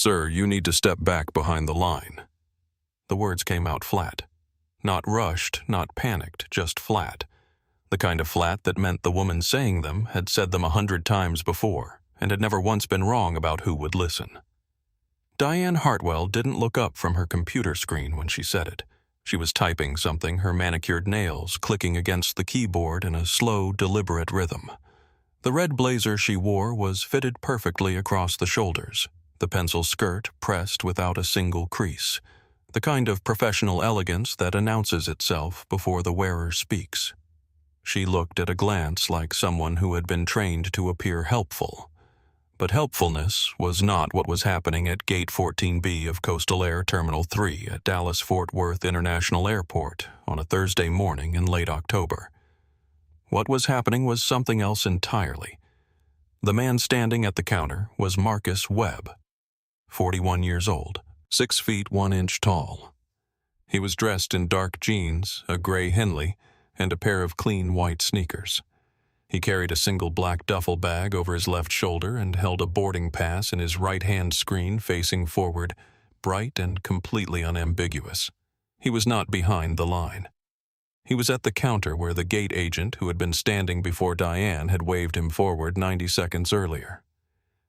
"Sir, you need to step back behind the line." The words came out flat. Not rushed, not panicked, just flat. The kind of flat that meant the woman saying them had said them 100 times before, and had never once been wrong about who would listen. Diane Hartwell didn't look up from her computer screen when she said it. She was typing something, her manicured nails clicking against the keyboard in a slow, deliberate rhythm. The red blazer she wore was fitted perfectly across the shoulders, the pencil skirt pressed without a single crease, the kind of professional elegance that announces itself before the wearer speaks. She looked at a glance like someone who had been trained to appear helpful. But helpfulness was not what was happening at Gate 14B of Coastal Air Terminal 3 at Dallas-Fort Worth International Airport on a Thursday morning in late October. What was happening was something else entirely. The man standing at the counter was Marcus Webb, 41 years old, 6 feet 1 inch tall. He was dressed in dark jeans, a gray Henley, and a pair of clean white sneakers. He carried a single black duffel bag over his left shoulder and held a boarding pass in his right-hand screen facing forward, bright and completely unambiguous. He was not behind the line. He was at the counter where the gate agent who had been standing before Diane had waved him forward 90 seconds earlier.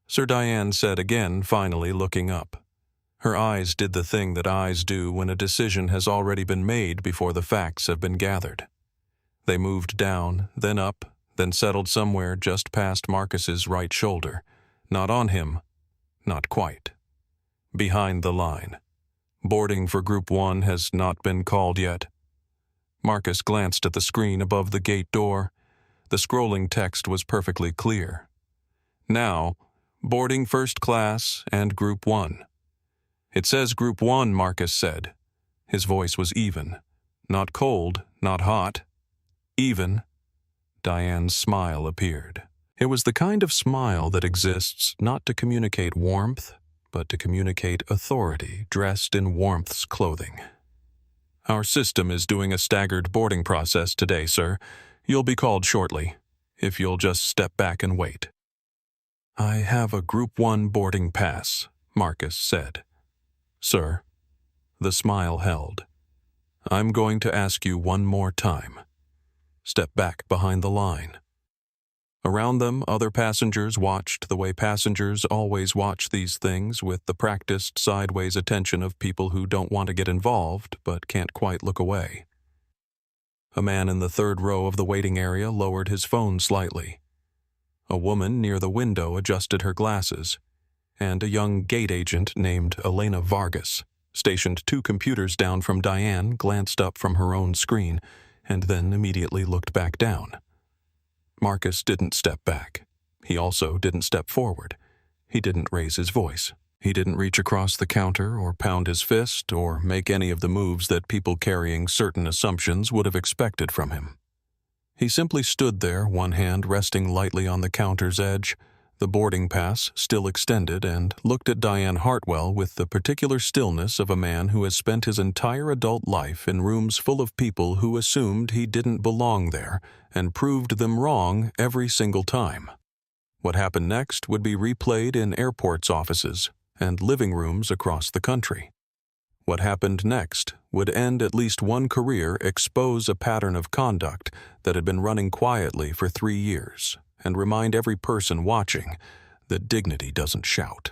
Sir Diane said again, finally looking up. Her eyes did the thing that eyes do when a decision has already been made before the facts have been gathered. They moved down, then up, then settled somewhere just past Marcus's right shoulder. Not on him, not quite. Behind the line. Boarding for Group 1 has not been called yet. Marcus glanced at the screen above the gate door. The scrolling text was perfectly clear. Now, boarding first class and Group 1. It says Group 1, Marcus said. His voice was even. Not cold, not hot. Even. Diane's smile appeared. It was the kind of smile that exists not to communicate warmth, but to communicate authority dressed in warmth's clothing. "Our system is doing a staggered boarding process today, sir. You'll be called shortly, if you'll just step back and wait." "I have a Group 1 boarding pass," Marcus said. "Sir." The smile held. "I'm going to ask you one more time. Step back behind the line." Around them, other passengers watched the way passengers always watch these things, with the practiced sideways attention of people who don't want to get involved but can't quite look away. A man in the third row of the waiting area lowered his phone slightly. A woman near the window adjusted her glasses, and a young gate agent named Elena Vargas, stationed 2 computers down from Diane, glanced up from her own screen and then immediately looked back down. Marcus didn't step back. He also didn't step forward. He didn't raise his voice. He didn't reach across the counter or pound his fist or make any of the moves that people carrying certain assumptions would have expected from him. He simply stood there, one hand resting lightly on the counter's edge, the boarding pass still extended, and looked at Diane Hartwell with the particular stillness of a man who has spent his entire adult life in rooms full of people who assumed he didn't belong there and proved them wrong every single time. What happened next would be replayed in airports' offices and living rooms across the country. What happened next would end at least one career, expose a pattern of conduct that had been running quietly for 3 years, and remind every person watching that dignity doesn't shout.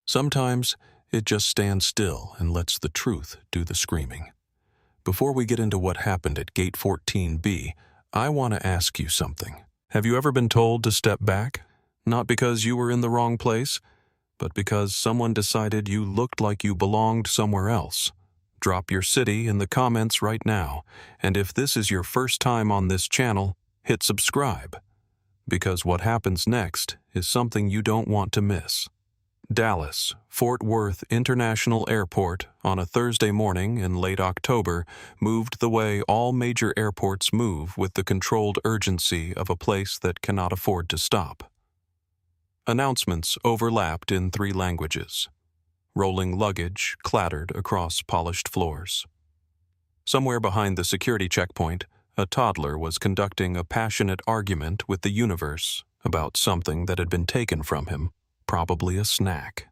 Sometimes it just stands still and lets the truth do the screaming. Before we get into what happened at Gate 14B, I want to ask you something. Have you ever been told to step back? Not because you were in the wrong place, but because someone decided you looked like you belonged somewhere else? Drop your city in the comments right now, and if this is your first time on this channel, hit subscribe. Because what happens next is something you don't want to miss. Dallas, Fort Worth International Airport on a Thursday morning in late October moved the way all major airports move, with the controlled urgency of a place that cannot afford to stop. Announcements overlapped in 3 languages. Rolling luggage clattered across polished floors. Somewhere behind the security checkpoint, a toddler was conducting a passionate argument with the universe about something that had been taken from him, probably a snack.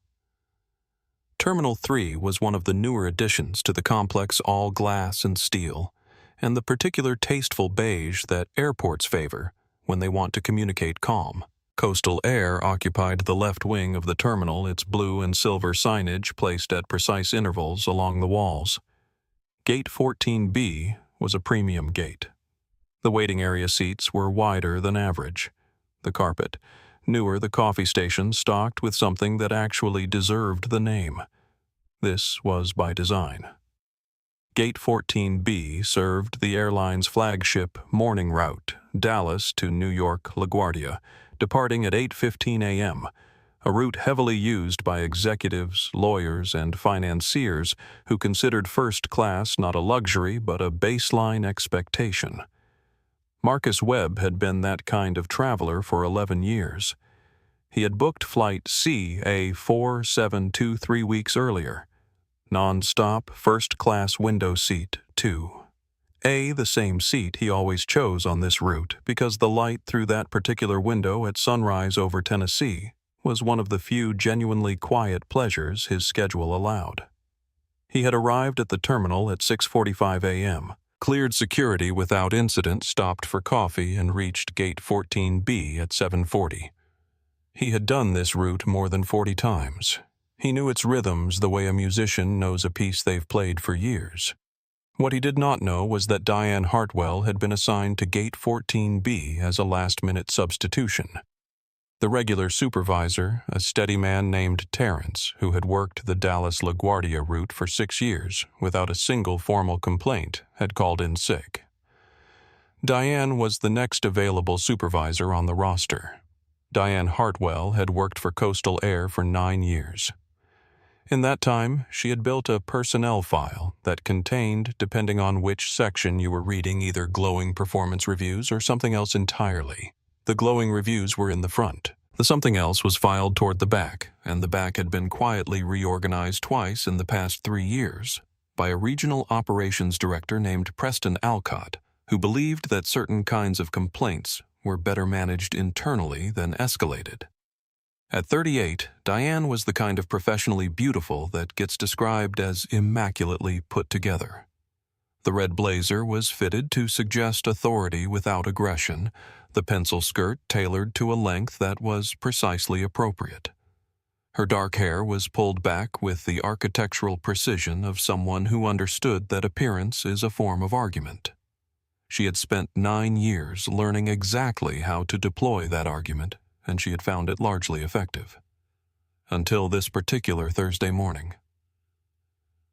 Terminal 3 was one of the newer additions to the complex all glass and steel, and the particular tasteful beige that airports favor when they want to communicate calm. Coastal Air occupied the left wing of the terminal, its blue and silver signage placed at precise intervals along the walls. Gate 14B was a premium gate. The waiting area seats were wider than average. The carpet, newer the coffee station, stocked with something that actually deserved the name. This was by design. Gate 14B served the airline's flagship morning route, Dallas to New York LaGuardia, departing at 8:15 a.m., a route heavily used by executives, lawyers, and financiers who considered first class not a luxury but a baseline expectation. Marcus Webb had been that kind of traveler for 11 years. He had booked flight CA-4723 3 weeks earlier. Non-stop, first-class window seat 2. The same seat he always chose on this route because the light through that particular window at sunrise over Tennessee was one of the few genuinely quiet pleasures his schedule allowed. He had arrived at the terminal at 6:45 a.m., cleared security without incident, stopped for coffee, and reached Gate 14B at 7:40. He had done this route more than 40 times. He knew its rhythms the way a musician knows a piece they've played for years. What he did not know was that Diane Hartwell had been assigned to Gate 14B as a last-minute substitution. The regular supervisor, a steady man named Terrence, who had worked the Dallas-LaGuardia route for 6 years without a single formal complaint, had called in sick. Diane was the next available supervisor on the roster. Diane Hartwell had worked for Coastal Air for 9 years. In that time, she had built a personnel file that contained, depending on which section you were reading, either glowing performance reviews or something else entirely. The glowing reviews were in the front. The something else was filed toward the back, and the back had been quietly reorganized twice in the past 3 years by a regional operations director named Preston Alcott, who believed that certain kinds of complaints were better managed internally than escalated. At 38, Diane was the kind of professionally beautiful that gets described as immaculately put together. The red blazer was fitted to suggest authority without aggression, the pencil skirt tailored to a length that was precisely appropriate. Her dark hair was pulled back with the architectural precision of someone who understood that appearance is a form of argument. She had spent 9 years learning exactly how to deploy that argument, and she had found it largely effective. Until this particular Thursday morning.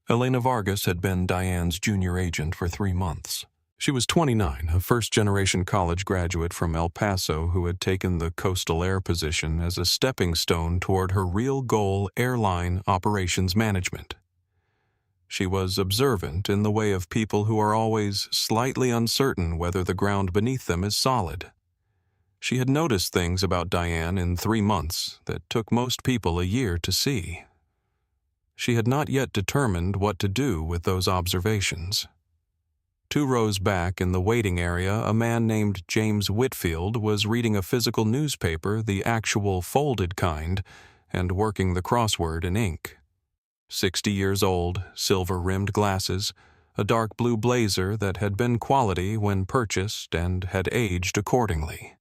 Elena Vargas had been Diane's junior agent for 3 months. She was 29, a first-generation college graduate from El Paso who had taken the Coastal Air position as a stepping stone toward her real goal, airline operations management. She was observant in the way of people who are always slightly uncertain whether the ground beneath them is solid. She had noticed things about Diane in 3 months that took most people a year to see. She had not yet determined what to do with those observations. 2 rows back in the waiting area, a man named James Whitfield was reading a physical newspaper, the actual folded kind, and working the crossword in ink. 60 years old, silver-rimmed glasses, a dark blue blazer that had been quality when purchased and had aged accordingly.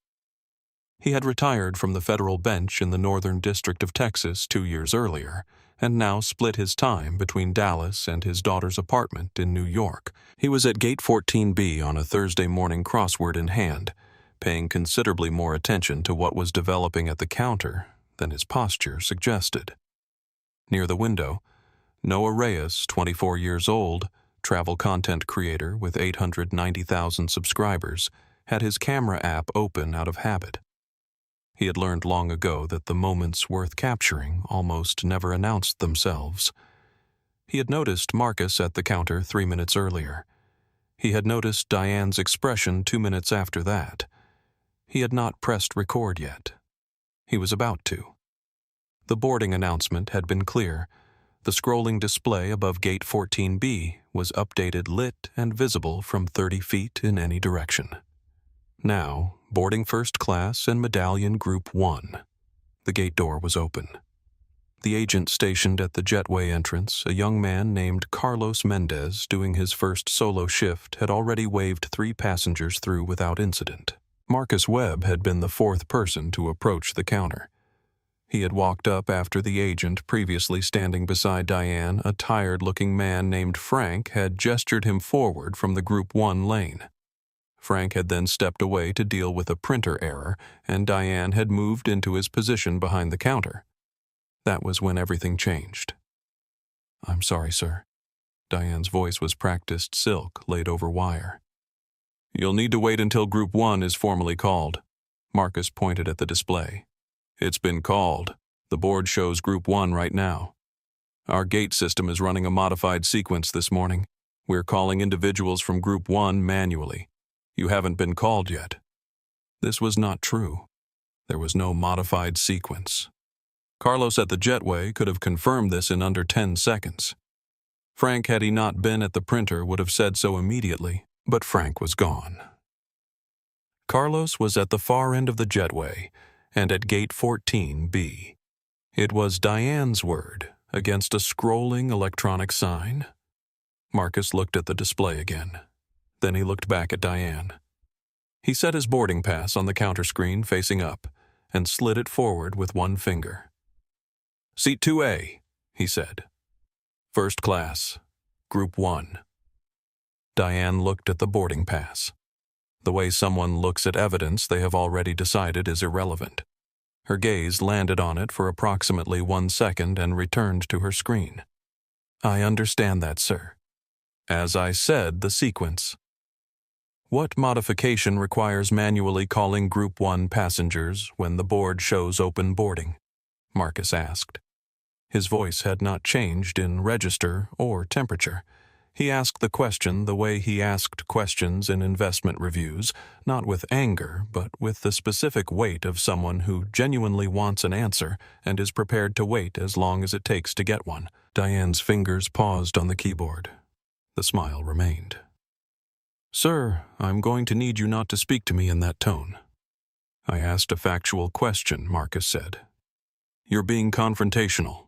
He had retired from the federal bench in the Northern District of Texas 2 years earlier, and now split his time between Dallas and his daughter's apartment in New York. He was at Gate 14B on a Thursday morning, crossword in hand, paying considerably more attention to what was developing at the counter than his posture suggested. Near the window, Noah Reyes, 24 years old, travel content creator with 890,000 subscribers, had his camera app open out of habit. He had learned long ago that the moments worth capturing almost never announced themselves. He had noticed Marcus at the counter 3 minutes earlier. He had noticed Diane's expression 2 minutes after that. He had not pressed record yet. He was about to. The boarding announcement had been clear. The scrolling display above Gate 14B was updated, lit, and visible from 30 feet in any direction. Now, boarding first class and medallion group 1. The gate door was open. The agent stationed at the jetway entrance, a young man named Carlos Mendez, doing his first solo shift, had already waved 3 passengers through without incident. Marcus Webb had been the 4th person to approach the counter. He had walked up after the agent, previously standing beside Diane. A tired-looking man named Frank had gestured him forward from the Group 1 lane. Frank had then stepped away to deal with a printer error, and Diane had moved into his position behind the counter. That was when everything changed. "I'm sorry, sir." Diane's voice was practiced silk laid over wire. "You'll need to wait until Group 1 is formally called." Marcus pointed at the display. "It's been called. The board shows Group 1 right now. Our gate system is running a modified sequence this morning. We're calling individuals from Group 1 manually. You haven't been called yet." This was not true. There was no modified sequence. Carlos at the jetway could have confirmed this in under 10 seconds. Frank, had he not been at the printer, would have said so immediately, but Frank was gone. Carlos was at the far end of the jetway and at gate 14B. It was Diane's word against a scrolling electronic sign. Marcus looked at the display again. Then he looked back at Diane. He set his boarding pass on the counter screen facing up and slid it forward with one finger. "Seat 2A, he said. "First class, Group 1. Diane looked at the boarding pass. The way someone looks at evidence they have already decided is irrelevant. Her gaze landed on it for approximately 1 second and returned to her screen. "I understand that, sir. As I said, the sequence. What modification requires manually calling Group 1 passengers when the board shows open boarding?" Marcus asked. His voice had not changed in register or temperature. He asked the question the way he asked questions in investment reviews, not with anger, but with the specific weight of someone who genuinely wants an answer and is prepared to wait as long as it takes to get one. Diane's fingers paused on the keyboard. The smile remained. "Sir, I'm going to need you not to speak to me in that tone." "I asked a factual question," Marcus said. "You're being confrontational."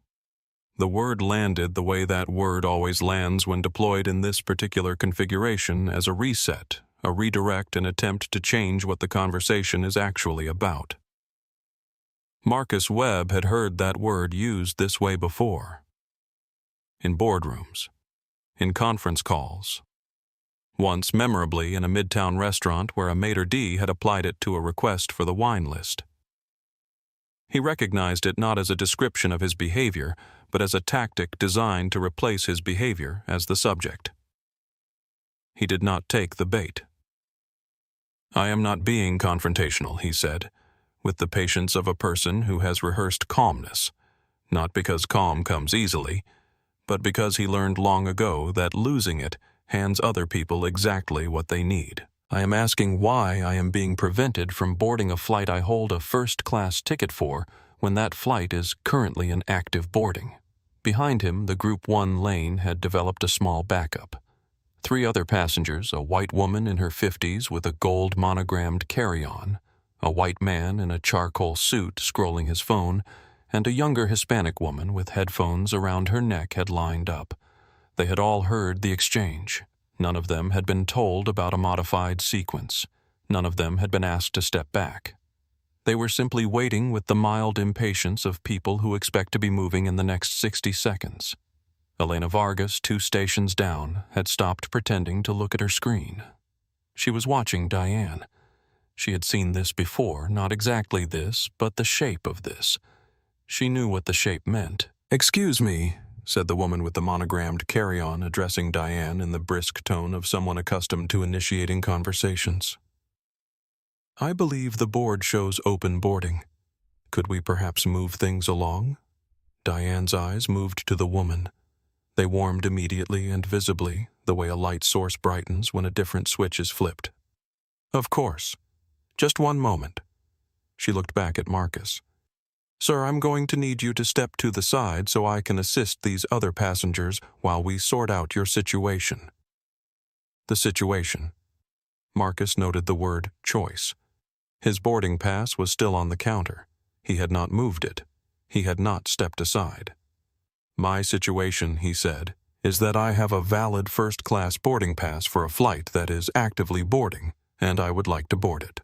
The word landed the way that word always lands when deployed in this particular configuration, as a reset, a redirect, an attempt to change what the conversation is actually about. Marcus Webb had heard that word used this way before. In boardrooms, in conference calls. Once, memorably, in a midtown restaurant where a maitre d' had applied it to a request for the wine list. He recognized it not as a description of his behavior, but as a tactic designed to replace his behavior as the subject. He did not take the bait. "I am not being confrontational," he said, with the patience of a person who has rehearsed calmness, not because calm comes easily, but because he learned long ago that losing it hands other people exactly what they need. "I am asking why I am being prevented from boarding a flight I hold a first-class ticket for when that flight is currently in active boarding." Behind him, the Group 1 lane had developed a small backup. 3 other passengers, a white woman in her 50s with a gold monogrammed carry-on, a white man in a charcoal suit scrolling his phone, and a younger Hispanic woman with headphones around her neck had lined up. They had all heard the exchange. None of them had been told about a modified sequence. None of them had been asked to step back. They were simply waiting with the mild impatience of people who expect to be moving in the next 60 seconds. Elena Vargas, 2 stations down, had stopped pretending to look at her screen. She was watching Diane. She had seen this before, not exactly this, but the shape of this. She knew what the shape meant. "Excuse me," said the woman with the monogrammed carry-on, addressing Diane in the brisk tone of someone accustomed to initiating conversations. "I believe the board shows open boarding. Could we perhaps move things along?" Diane's eyes moved to the woman. They warmed immediately and visibly, the way a light source brightens when a different switch is flipped. "Of course. Just one moment." She looked back at Marcus. "Sir, I'm going to need you to step to the side so I can assist these other passengers while we sort out your situation." The situation. Marcus noted the word choice. His boarding pass was still on the counter. He had not moved it. He had not stepped aside. "My situation," he said, "is that I have a valid first-class boarding pass for a flight that is actively boarding, and I would like to board it."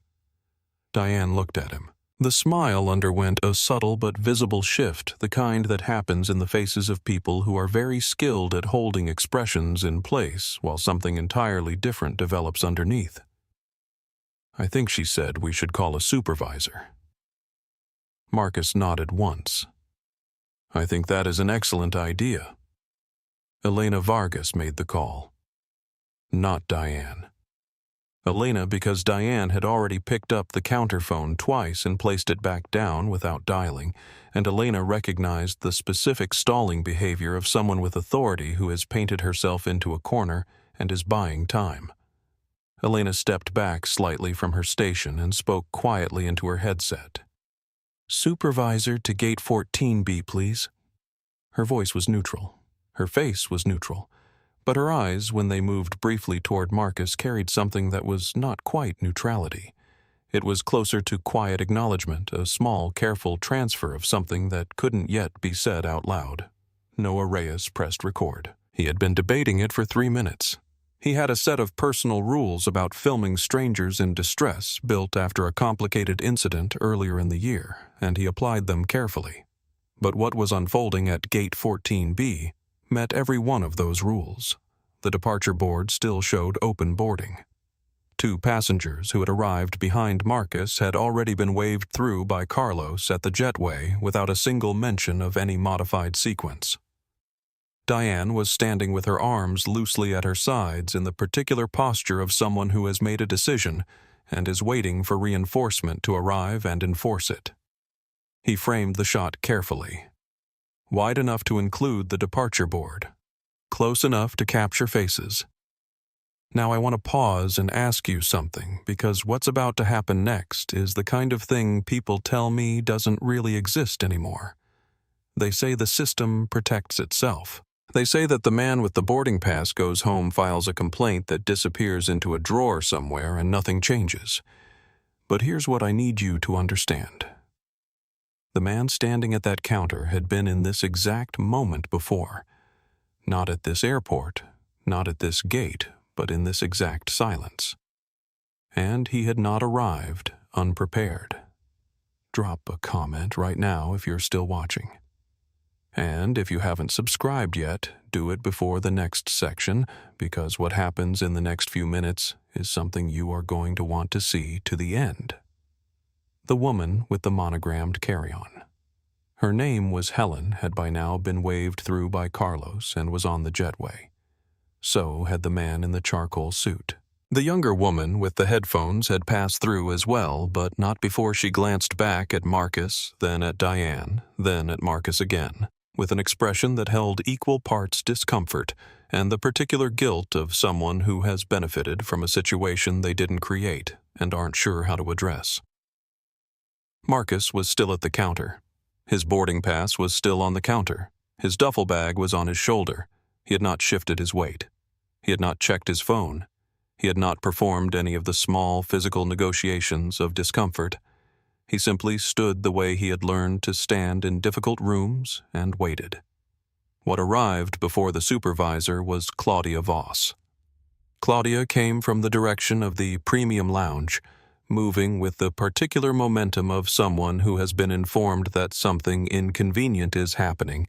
Diane looked at him. The smile underwent a subtle but visible shift, the kind that happens in the faces of people who are very skilled at holding expressions in place while something entirely different develops underneath. "I think," she said, "we should call a supervisor." Marcus nodded once. "I think that is an excellent idea." Elena Vargas made the call. Not Diane. Elena, because Diane had already picked up the counterphone twice and placed it back down without dialing, and Elena recognized the specific stalling behavior of someone with authority who has painted herself into a corner and is buying time. Elena stepped back slightly from her station and spoke quietly into her headset. "Supervisor to gate 14B, please." Her voice was neutral. Her face was neutral. But her eyes, when they moved briefly toward Marcus, carried something that was not quite neutrality. It was closer to quiet acknowledgement, a small, careful transfer of something that couldn't yet be said out loud. Noah Reyes pressed record. He had been debating it for 3 minutes. He had a set of personal rules about filming strangers in distress built after a complicated incident earlier in the year, and he applied them carefully. But what was unfolding at Gate 14B met every one of those rules. The departure board still showed open boarding. 2 passengers who had arrived behind Marcus had already been waved through by Carlos at the jetway without a single mention of any modified sequence. Diane was standing with her arms loosely at her sides in the particular posture of someone who has made a decision and is waiting for reinforcement to arrive and enforce it. He framed the shot carefully. Wide enough to include the departure board. Close enough to capture faces. Now I want to pause and ask you something, because what's about to happen next is the kind of thing people tell me doesn't really exist anymore. They say the system protects itself. They say that the man with the boarding pass goes home, files a complaint that disappears into a drawer somewhere, and nothing changes. But here's what I need you to understand. The man standing at that counter had been in this exact moment before. Not at this airport, not at this gate, but in this exact silence. And he had not arrived unprepared. Drop a comment right now if you're still watching. And if you haven't subscribed yet, do it before the next section, because what happens in the next few minutes is something you are going to want to see to the end. The woman with the monogrammed carry-on. Her name was Helen, had by now been waved through by Carlos and was on the jetway. So had the man in the charcoal suit. The younger woman with the headphones had passed through as well, but not before she glanced back at Marcus, then at Diane, then at Marcus again, with an expression that held equal parts discomfort and the particular guilt of someone who has benefited from a situation they didn't create and aren't sure how to address. Marcus was still at the counter. His boarding pass was still on the counter. His duffel bag was on his shoulder. He had not shifted his weight. He had not checked his phone. He had not performed any of the small physical negotiations of discomfort. He simply stood the way he had learned to stand in difficult rooms and waited. What arrived before the supervisor was Claudia Voss. Claudia came from the direction of the premium lounge, moving with the particular momentum of someone who has been informed that something inconvenient is happening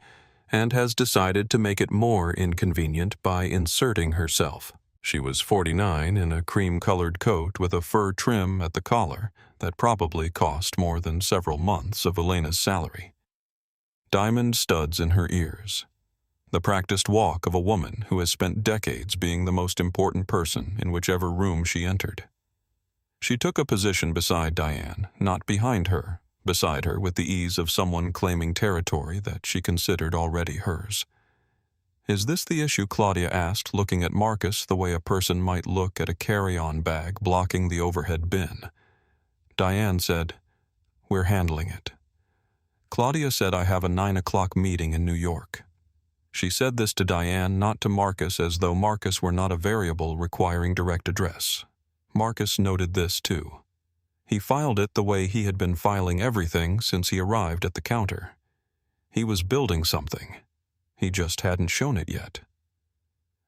and has decided to make it more inconvenient by inserting herself. She was 49 in a cream-colored coat with a fur trim at the collar that probably cost more than several months of Elena's salary. Diamond studs in her ears. The practiced walk of a woman who has spent decades being the most important person in whichever room she entered. She took a position beside Diane, not behind her, beside her with the ease of someone claiming territory that she considered already hers. "Is this the issue?" Claudia asked, looking at Marcus the way a person might look at a carry-on bag blocking the overhead bin. Diane said, "We're handling it." Claudia said, "I have a 9 o'clock meeting in New York." She said this to Diane, not to Marcus, as though Marcus were not a variable requiring direct address. Marcus noted this too. He filed it the way he had been filing everything since he arrived at the counter. He was building something. He just hadn't shown it yet.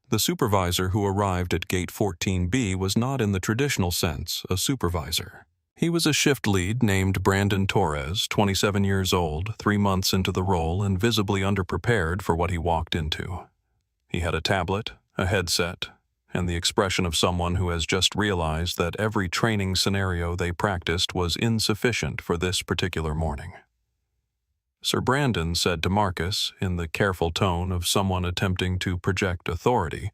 The supervisor who arrived at Gate 14B was not in the traditional sense a supervisor. He was a shift lead named Brandon Torres, 27 years old, 3 months into the role and visibly underprepared for what he walked into. He had a tablet, a headset, and the expression of someone who has just realized that every training scenario they practiced was insufficient for this particular morning. Sir Brandon said to Marcus, in the careful tone of someone attempting to project authority,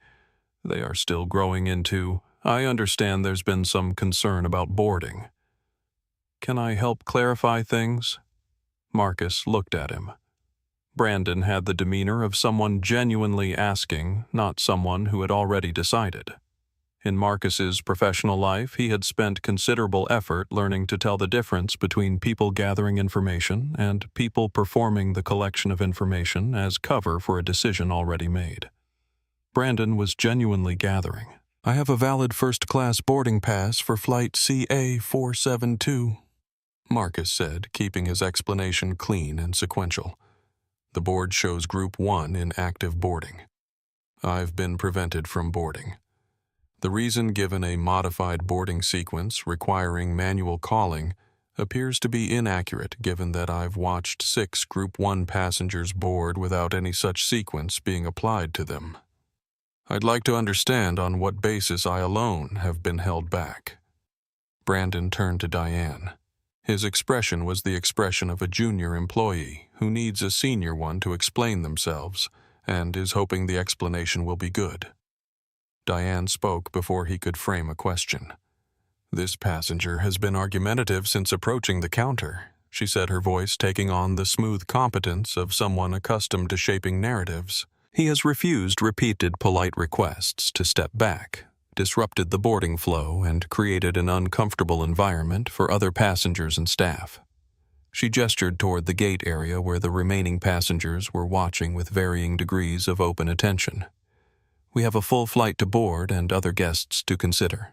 "They are still growing into, I understand there's been some concern about boarding. Can I help clarify things?" Marcus looked at him. Brandon had the demeanor of someone genuinely asking, not someone who had already decided. In Marcus's professional life, he had spent considerable effort learning to tell the difference between people gathering information and people performing the collection of information as cover for a decision already made. Brandon was genuinely gathering. "I have a valid first-class boarding pass for flight CA472, Marcus said, keeping his explanation clean and sequential. "The board shows Group 1 in active boarding. I've been prevented from boarding. The reason given, a modified boarding sequence requiring manual calling, appears to be inaccurate given that I've watched 6 Group 1 passengers board without any such sequence being applied to them. I'd like to understand on what basis I alone have been held back." Brandon turned to Diane. His expression was the expression of a junior employee who needs a senior one to explain themselves and is hoping the explanation will be good. Diane spoke before he could frame a question. "This passenger has been argumentative since approaching the counter," she said, her voice taking on the smooth competence of someone accustomed to shaping narratives. "He has refused repeated polite requests to step back, disrupted the boarding flow, and created an uncomfortable environment for other passengers and staff." She gestured toward the gate area where the remaining passengers were watching with varying degrees of open attention. "We have a full flight to board and other guests to consider."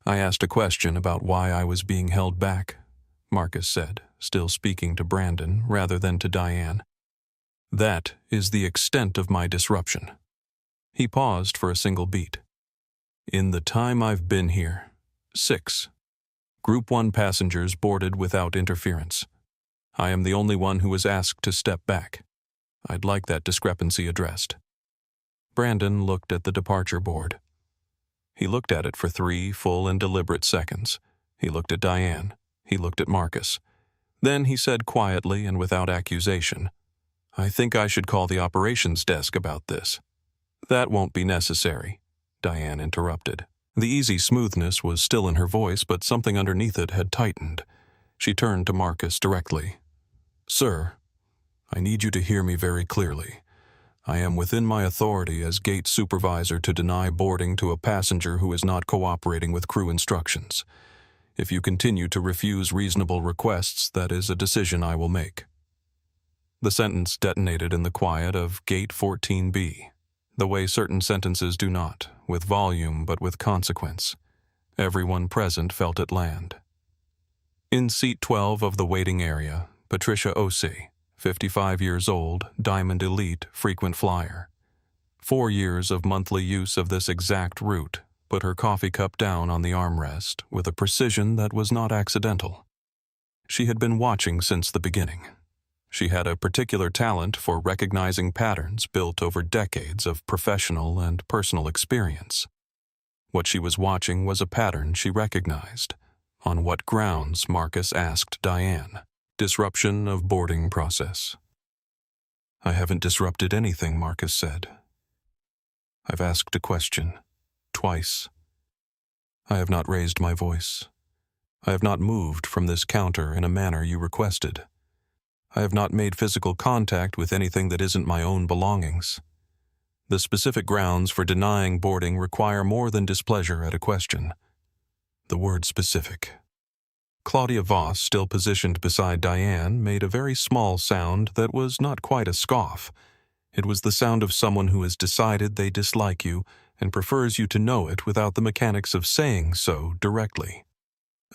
"I asked a question about why I was being held back," Marcus said, still speaking to Brandon rather than to Diane. "That is the extent of my disruption." He paused for a single beat. "In the time I've been here, 6 Group 1 passengers boarded without interference. I am the only one who was asked to step back. I'd like that discrepancy addressed." Brandon looked at the departure board. He looked at it for 3 full and deliberate seconds. He looked at Diane. He looked at Marcus. Then he said quietly and without accusation, "I think I should call the operations desk about this." "That won't be necessary," Diane interrupted. The easy smoothness was still in her voice, but something underneath it had tightened. She turned to Marcus directly. "Sir, I need you to hear me very clearly. I am within my authority as gate supervisor to deny boarding to a passenger who is not cooperating with crew instructions. If you continue to refuse reasonable requests, that is a decision I will make." The sentence detonated in the quiet of Gate 14B, the way certain sentences do not, with volume but with consequence. Everyone present felt it land. In seat 12 of the waiting area, Patricia Osei, 55 years old, Diamond Elite, frequent flyer. 4 years of monthly use of this exact route put her coffee cup down on the armrest with a precision that was not accidental. She had been watching since the beginning. She had a particular talent for recognizing patterns built over decades of professional and personal experience. What she was watching was a pattern she recognized. On what grounds, Marcus asked Diane. Disruption of boarding process. "I haven't disrupted anything," Marcus said. "I've asked a question. Twice. I have not raised my voice. I have not moved from this counter in a manner you requested. I have not made physical contact with anything that isn't my own belongings. The specific grounds for denying boarding require more than displeasure at a question. The word specific." Claudia Voss, still positioned beside Diane, made a very small sound that was not quite a scoff. It was the sound of someone who has decided they dislike you and prefers you to know it without the mechanics of saying so directly.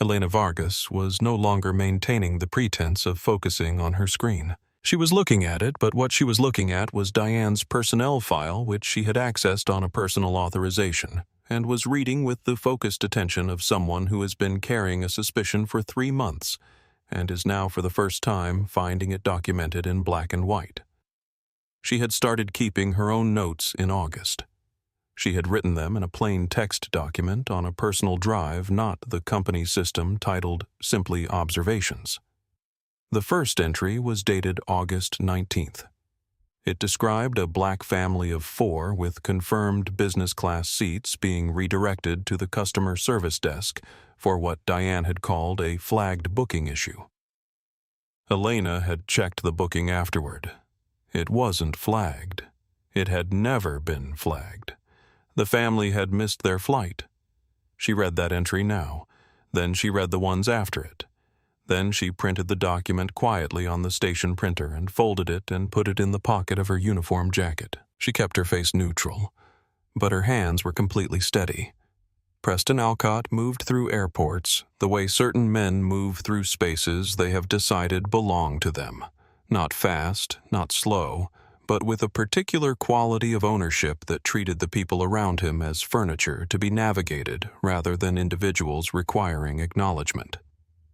Elena Vargas was no longer maintaining the pretense of focusing on her screen. She was looking at it, but what she was looking at was Diane's personnel file, which she had accessed on a personal authorization, and was reading with the focused attention of someone who has been carrying a suspicion for 3 months, and is now for the first time finding it documented in black and white. She had started keeping her own notes in August. She had written them in a plain text document on a personal drive, not the company system titled simply Observations. The first entry was dated August 19th. It described a black family of 4 with confirmed business class seats being redirected to the customer service desk for what Diane had called a flagged booking issue. Elena had checked the booking afterward. It wasn't flagged. It had never been flagged. The family had missed their flight. She read that entry now. Then she read the ones after it. Then she printed the document quietly on the station printer and folded it and put it in the pocket of her uniform jacket. She kept her face neutral, but her hands were completely steady. Preston Alcott moved through airports the way certain men move through spaces they have decided belong to them. Not fast, not slow, but with a particular quality of ownership that treated the people around him as furniture to be navigated rather than individuals requiring acknowledgement.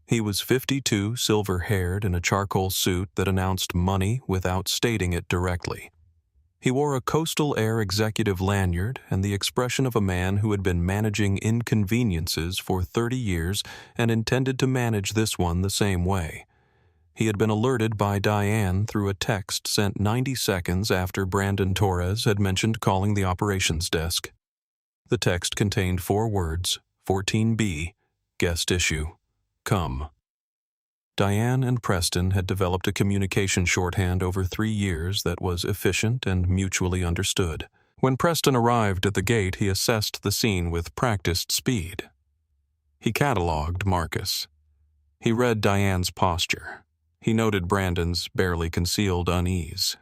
He was 52, silver-haired, in a charcoal suit that announced money without stating it directly. He wore a Coastal Air executive lanyard and the expression of a man who had been managing inconveniences for 30 years and intended to manage this one the same way. He had been alerted by Diane through a text sent 90 seconds after Brandon Torres had mentioned calling the operations desk. The text contained 4 words, 14B, guest issue. Come. Diane and Preston had developed a communication shorthand over 3 years that was efficient and mutually understood. When Preston arrived at the gate, he assessed the scene with practiced speed. He catalogued Marcus. He read Diane's posture. He noted Brandon's barely concealed unease.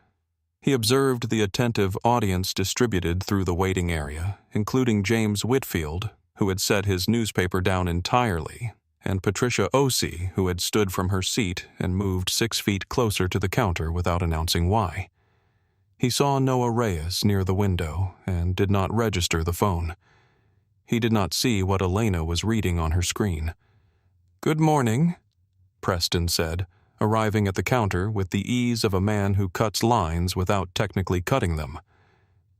He observed the attentive audience distributed through the waiting area, including James Whitfield, who had set his newspaper down entirely, and Patricia Osei, who had stood from her seat and moved 6 feet closer to the counter without announcing why. He saw Noah Reyes near the window and did not register the phone. He did not see what Elena was reading on her screen. "Good morning," Preston said, arriving at the counter with the ease of a man who cuts lines without technically cutting them.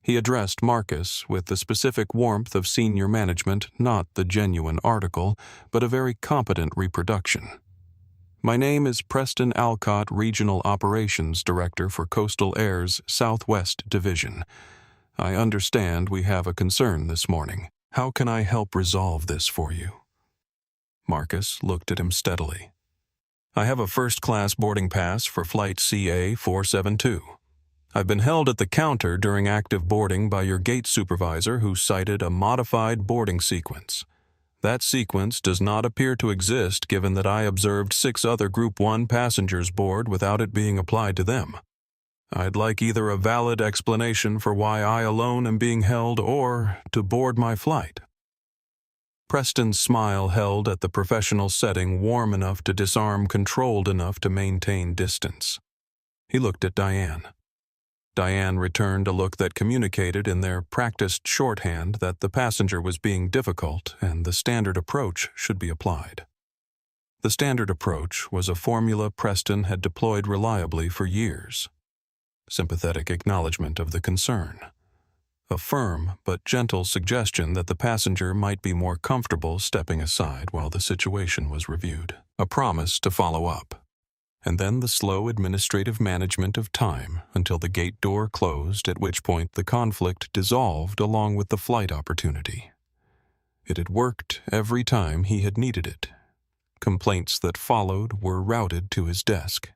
He addressed Marcus with the specific warmth of senior management, not the genuine article, but a very competent reproduction. "My name is Preston Alcott, Regional Operations Director for Coastal Air's Southwest Division. I understand we have a concern this morning. How can I help resolve this for you?" Marcus looked at him steadily. "I have a first-class boarding pass for Flight CA-472. I've been held at the counter during active boarding by your gate supervisor who cited a modified boarding sequence. That sequence does not appear to exist given that I observed 6 other Group 1 passengers board without it being applied to them. I'd like either a valid explanation for why I alone am being held or to board my flight." Preston's smile held at the professional setting warm enough to disarm, controlled enough to maintain distance. He looked at Diane. Diane returned a look that communicated in their practiced shorthand that the passenger was being difficult and the standard approach should be applied. The standard approach was a formula Preston had deployed reliably for years. Sympathetic acknowledgement of the concern. A firm but gentle suggestion that the passenger might be more comfortable stepping aside while the situation was reviewed. A promise to follow up. And then the slow administrative management of time until the gate door closed, at which point the conflict dissolved along with the flight opportunity. It had worked every time he had needed it. Complaints that followed were routed to his desk.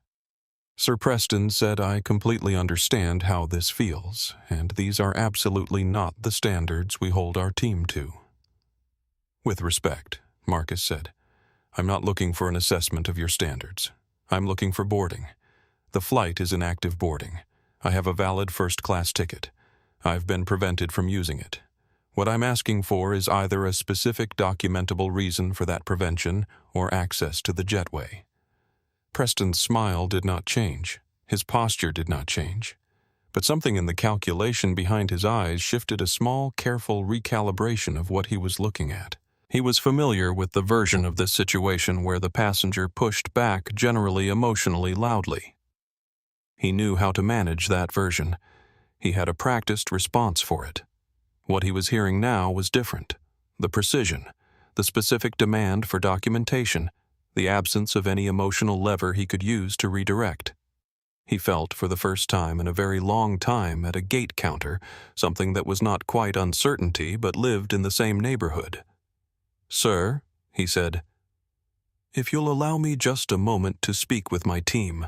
Sir Preston said, "I completely understand how this feels, and these are absolutely not the standards we hold our team to." "With respect," Marcus said, "I'm not looking for an assessment of your standards. I'm looking for boarding. The flight is in active boarding. I have a valid first-class ticket. I've been prevented from using it. What I'm asking for is either a specific documentable reason for that prevention or access to the jetway." Preston's smile did not change. His posture did not change, but something in the calculation behind his eyes shifted a small, careful recalibration of what he was looking at. He was familiar with the version of this situation where the passenger pushed back generally emotionally loudly. He knew how to manage that version. He had a practiced response for it. What he was hearing now was different. The precision, the specific demand for documentation, the absence of any emotional lever he could use to redirect. He felt for the first time in a very long time at a gate counter, something that was not quite uncertainty but lived in the same neighborhood. "Sir," he said, "if you'll allow me just a moment to speak with my team."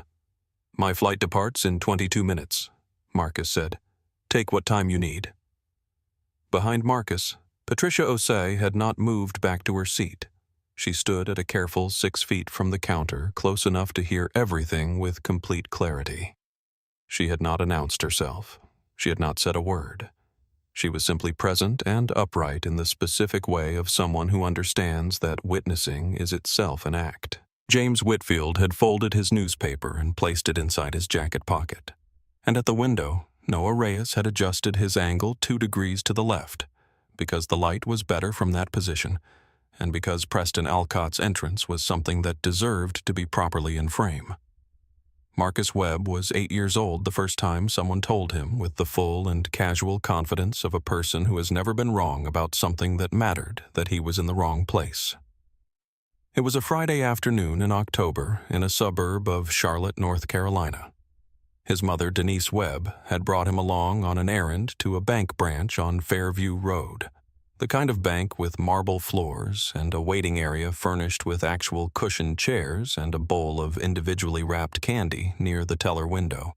"My flight departs in 22 minutes, Marcus said. "Take what time you need." Behind Marcus, Patricia Osei had not moved back to her seat. She stood at a careful 6 feet from the counter, close enough to hear everything with complete clarity. She had not announced herself. She had not said a word. She was simply present and upright in the specific way of someone who understands that witnessing is itself an act. James Whitfield had folded his newspaper and placed it inside his jacket pocket. And at the window, Noah Reyes had adjusted his angle 2 degrees to the left, because the light was better from that position, and because Preston Alcott's entrance was something that deserved to be properly in frame. Marcus Webb was 8 years old the first time someone told him with the full and casual confidence of a person who has never been wrong about something that mattered that he was in the wrong place. It was a Friday afternoon in October in a suburb of Charlotte, North Carolina. His mother, Denise Webb, had brought him along on an errand to a bank branch on Fairview Road, the kind of bank with marble floors and a waiting area furnished with actual cushioned chairs and a bowl of individually wrapped candy near the teller window.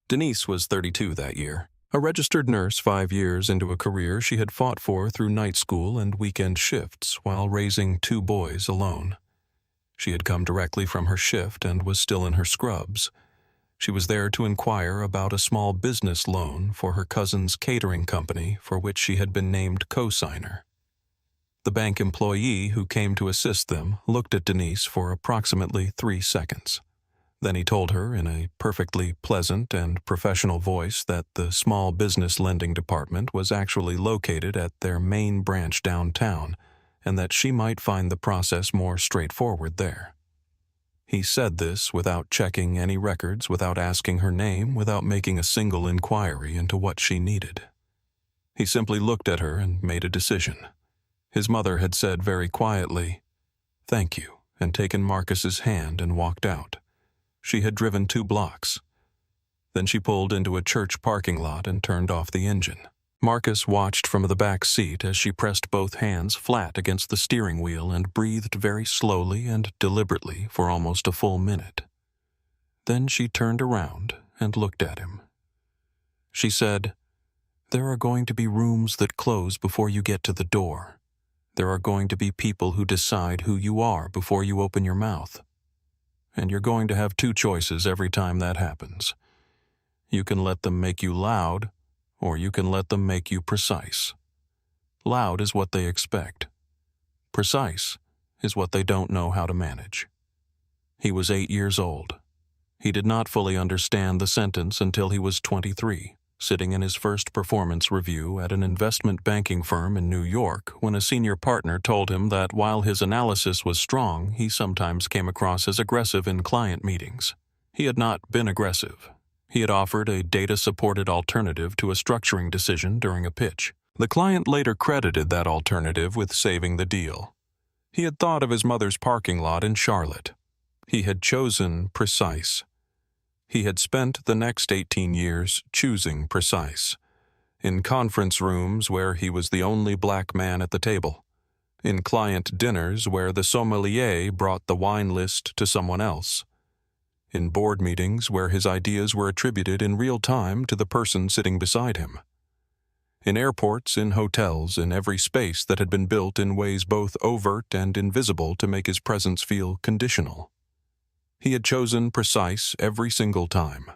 Denise was 32 that year, a registered nurse 5 years into a career she had fought for through night school and weekend shifts while raising 2 boys alone. She had come directly from her shift and was still in her scrubs. She was there to inquire about a small business loan for her cousin's catering company for which she had been named co-signer. The bank employee who came to assist them looked at Denise for approximately 3 seconds. Then he told her in a perfectly pleasant and professional voice that the small business lending department was actually located at their main branch downtown and that she might find the process more straightforward there. He said this without checking any records, without asking her name, without making a single inquiry into what she needed. He simply looked at her and made a decision. His mother had said very quietly, "Thank you," and taken Marcus's hand and walked out. She had driven 2 blocks. Then she pulled into a church parking lot and turned off the engine. Marcus watched from the back seat as she pressed both hands flat against the steering wheel and breathed very slowly and deliberately for almost a full minute. Then she turned around and looked at him. She said, "There are going to be rooms that close before you get to the door. There are going to be people who decide who you are before you open your mouth. And you're going to have 2 choices every time that happens. You can let them make you loud, or you can let them make you precise. Loud is what they expect. Precise is what they don't know how to manage." He was 8 years old. He did not fully understand the sentence until he was 23, sitting in his first performance review at an investment banking firm in New York when a senior partner told him that while his analysis was strong, he sometimes came across as aggressive in client meetings. He had not been aggressive. He had offered a data-supported alternative to a structuring decision during a pitch. The client later credited that alternative with saving the deal. He had thought of his mother's parking lot in Charlotte. He had chosen precise. He had spent the next 18 years choosing precise. In conference rooms where he was the only black man at the table. In client dinners where the sommelier brought the wine list to someone else. In board meetings where his ideas were attributed in real time to the person sitting beside him. In airports, in hotels, in every space that had been built in ways both overt and invisible to make his presence feel conditional. He had chosen precise every single time,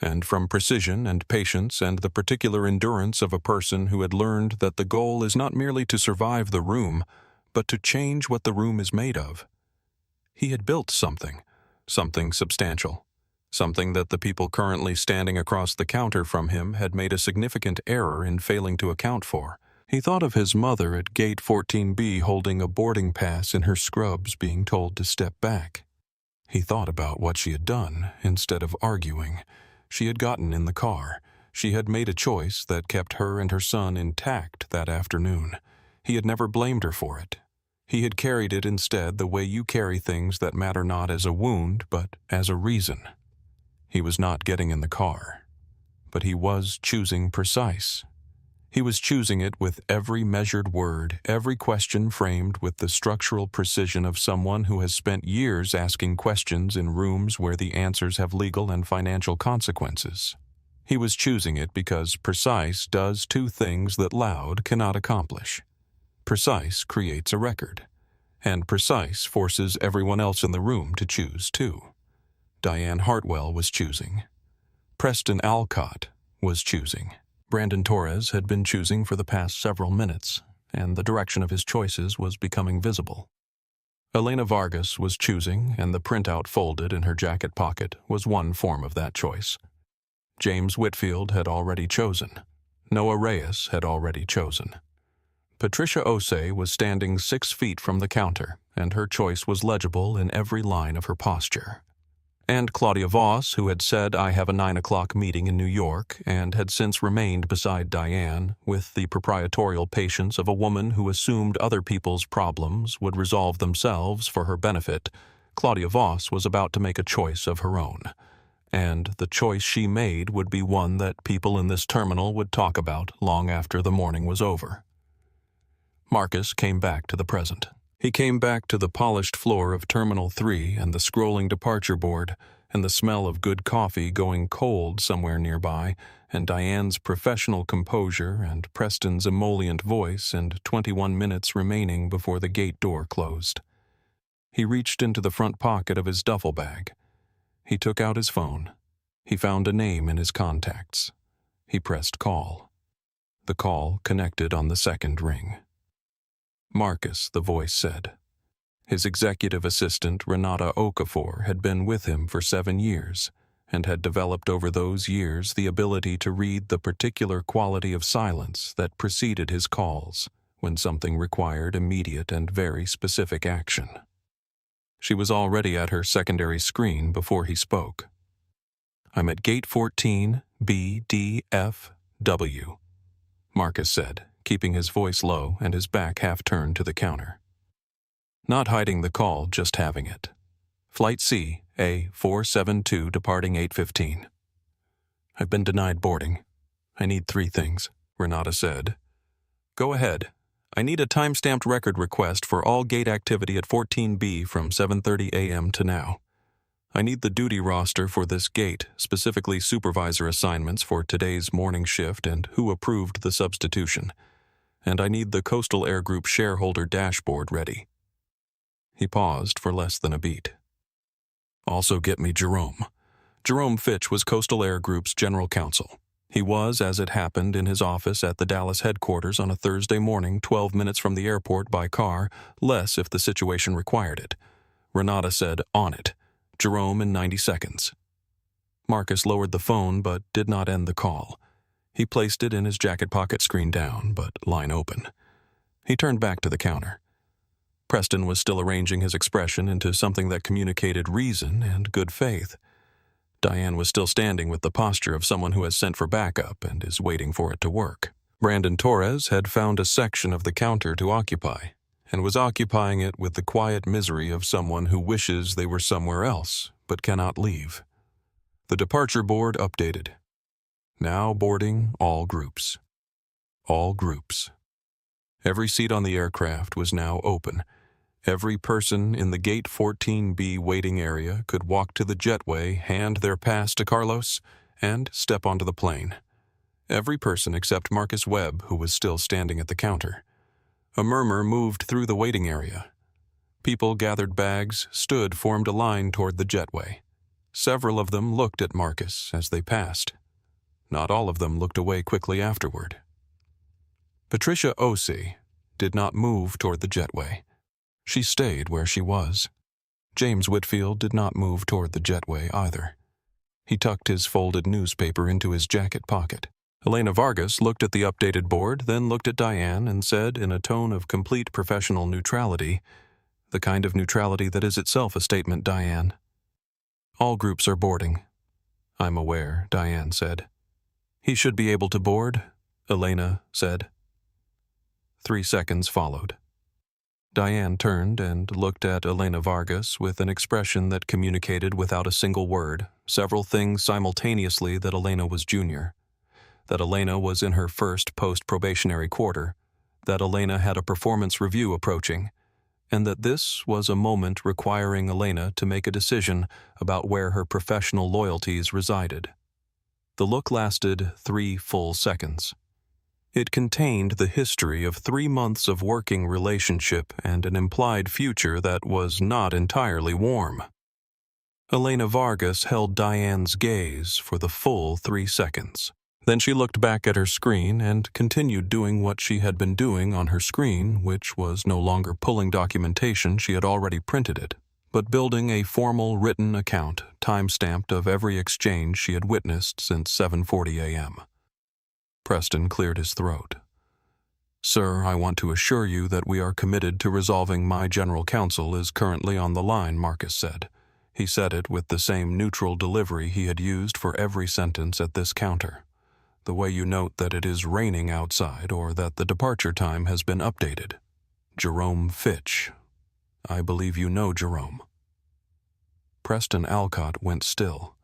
and from precision and patience and the particular endurance of a person who had learned that the goal is not merely to survive the room, but to change what the room is made of. He had built something substantial, something that the people currently standing across the counter from him had made a significant error in failing to account for. He thought of his mother at gate 14B holding a boarding pass in her scrubs being told to step back. He thought about what she had done instead of arguing. She had gotten in the car. She had made a choice that kept her and her son intact that afternoon. He had never blamed her for it. He had carried it instead the way you carry things that matter not as a wound but as a reason. He was not getting in the car, but he was choosing precise. He was choosing it with every measured word, every question framed with the structural precision of someone who has spent years asking questions in rooms where the answers have legal and financial consequences. He was choosing it because precise does two things that loud cannot accomplish. Precise creates a record, and precise forces everyone else in the room to choose too. Diane Hartwell was choosing. Preston Alcott was choosing. Brandon Torres had been choosing for the past several minutes, and the direction of his choices was becoming visible. Elena Vargas was choosing, and the printout folded in her jacket pocket was one form of that choice. James Whitfield had already chosen. Noah Reyes had already chosen. Patricia Osei was standing 6 feet from the counter, and her choice was legible in every line of her posture. And Claudia Voss, who had said, "I have a 9 o'clock meeting in New York," and had since remained beside Diane, with the proprietorial patience of a woman who assumed other people's problems would resolve themselves for her benefit, Claudia Voss was about to make a choice of her own. And the choice she made would be one that people in this terminal would talk about long after the morning was over. Marcus came back to the present. He came back to the polished floor of Terminal 3 and the scrolling departure board, and the smell of good coffee going cold somewhere nearby, and Diane's professional composure and Preston's emollient voice, and 21 minutes remaining before the gate door closed. He reached into the front pocket of his duffel bag. He took out his phone. He found a name in his contacts. He pressed call. The call connected on the second ring. Marcus, the voice said. His executive assistant, Renata Okafor, had been with him for 7 years and had developed over those years the ability to read the particular quality of silence that preceded his calls when something required immediate and very specific action. She was already at her secondary screen before he spoke. "I'm at gate 14, B, D, F, W," Marcus said, keeping his voice low and his back half turned to the counter. Not hiding the call, just having it. "Flight C, A472, departing 8:15. "I've been denied boarding. I need 3 things," Renata said. "Go ahead. I need a time-stamped record request for all gate activity at 14B from 7:30 a.m. to now. I need the duty roster for this gate, specifically supervisor assignments for today's morning shift and who approved the substitution. And I need the Coastal Air Group shareholder dashboard ready." He paused for less than a beat. "Also get me Jerome." Jerome Fitch was Coastal Air Group's general counsel. He was, as it happened, in his office at the Dallas headquarters on a Thursday morning 12 minutes from the airport by car, less if the situation required it. Renata said, "On it. Jerome in 90 seconds. Marcus lowered the phone but did not end the call. He placed it in his jacket pocket, screen down, but line open. He turned back to the counter. Preston was still arranging his expression into something that communicated reason and good faith. Diane was still standing with the posture of someone who has sent for backup and is waiting for it to work. Brandon Torres had found a section of the counter to occupy, and was occupying it with the quiet misery of someone who wishes they were somewhere else, but cannot leave. The departure board updated. Now boarding all groups. All groups. Every seat on the aircraft was now open. Every person in the Gate 14B waiting area could walk to the jetway, hand their pass to Carlos, and step onto the plane. Every person except Marcus Webb, who was still standing at the counter. A murmur moved through the waiting area. People gathered bags, formed a line toward the jetway. Several of them looked at Marcus as they passed. Not all of them looked away quickly afterward. Patricia Osei did not move toward the jetway. She stayed where she was. James Whitfield did not move toward the jetway either. He tucked his folded newspaper into his jacket pocket. Elena Vargas looked at the updated board, then looked at Diane and said in a tone of complete professional neutrality, the kind of neutrality that is itself a statement, Diane. All groups are boarding. I'm aware, Diane said. He should be able to board, Elena said. 3 seconds followed. Diane turned and looked at Elena Vargas with an expression that communicated without a single word several things simultaneously: that Elena was junior, that Elena was in her first post-probationary quarter, that Elena had a performance review approaching, and that this was a moment requiring Elena to make a decision about where her professional loyalties resided. The look lasted 3 full seconds. It contained the history of 3 months of working relationship and an implied future that was not entirely warm. Elena Vargas held Diane's gaze for the full 3 seconds. Then she looked back at her screen and continued doing what she had been doing on her screen, which was no longer pulling documentation she had already printed it, but building a formal written account, time-stamped, of every exchange she had witnessed since 7:40 a.m. Preston cleared his throat. Sir, I want to assure you that we are committed to resolving. My general counsel is currently on the line, Marcus said. He said it with the same neutral delivery he had used for every sentence at this counter. The way you note that it is raining outside or that the departure time has been updated. Jerome Fitch. I believe you know Jerome. Preston Alcott went still.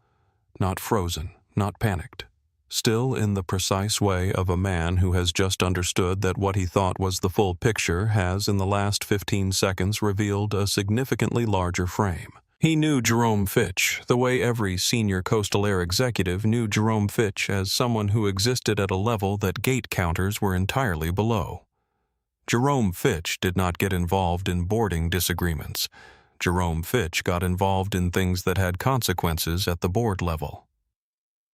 Not frozen, not panicked. Still in the precise way of a man who has just understood that what he thought was the full picture has in the last 15 seconds revealed a significantly larger frame. He knew Jerome Fitch, the way every senior Coastal Air executive knew Jerome Fitch as someone who existed at a level that gate counters were entirely below. Jerome Fitch did not get involved in boarding disagreements. Jerome Fitch got involved in things that had consequences at the board level.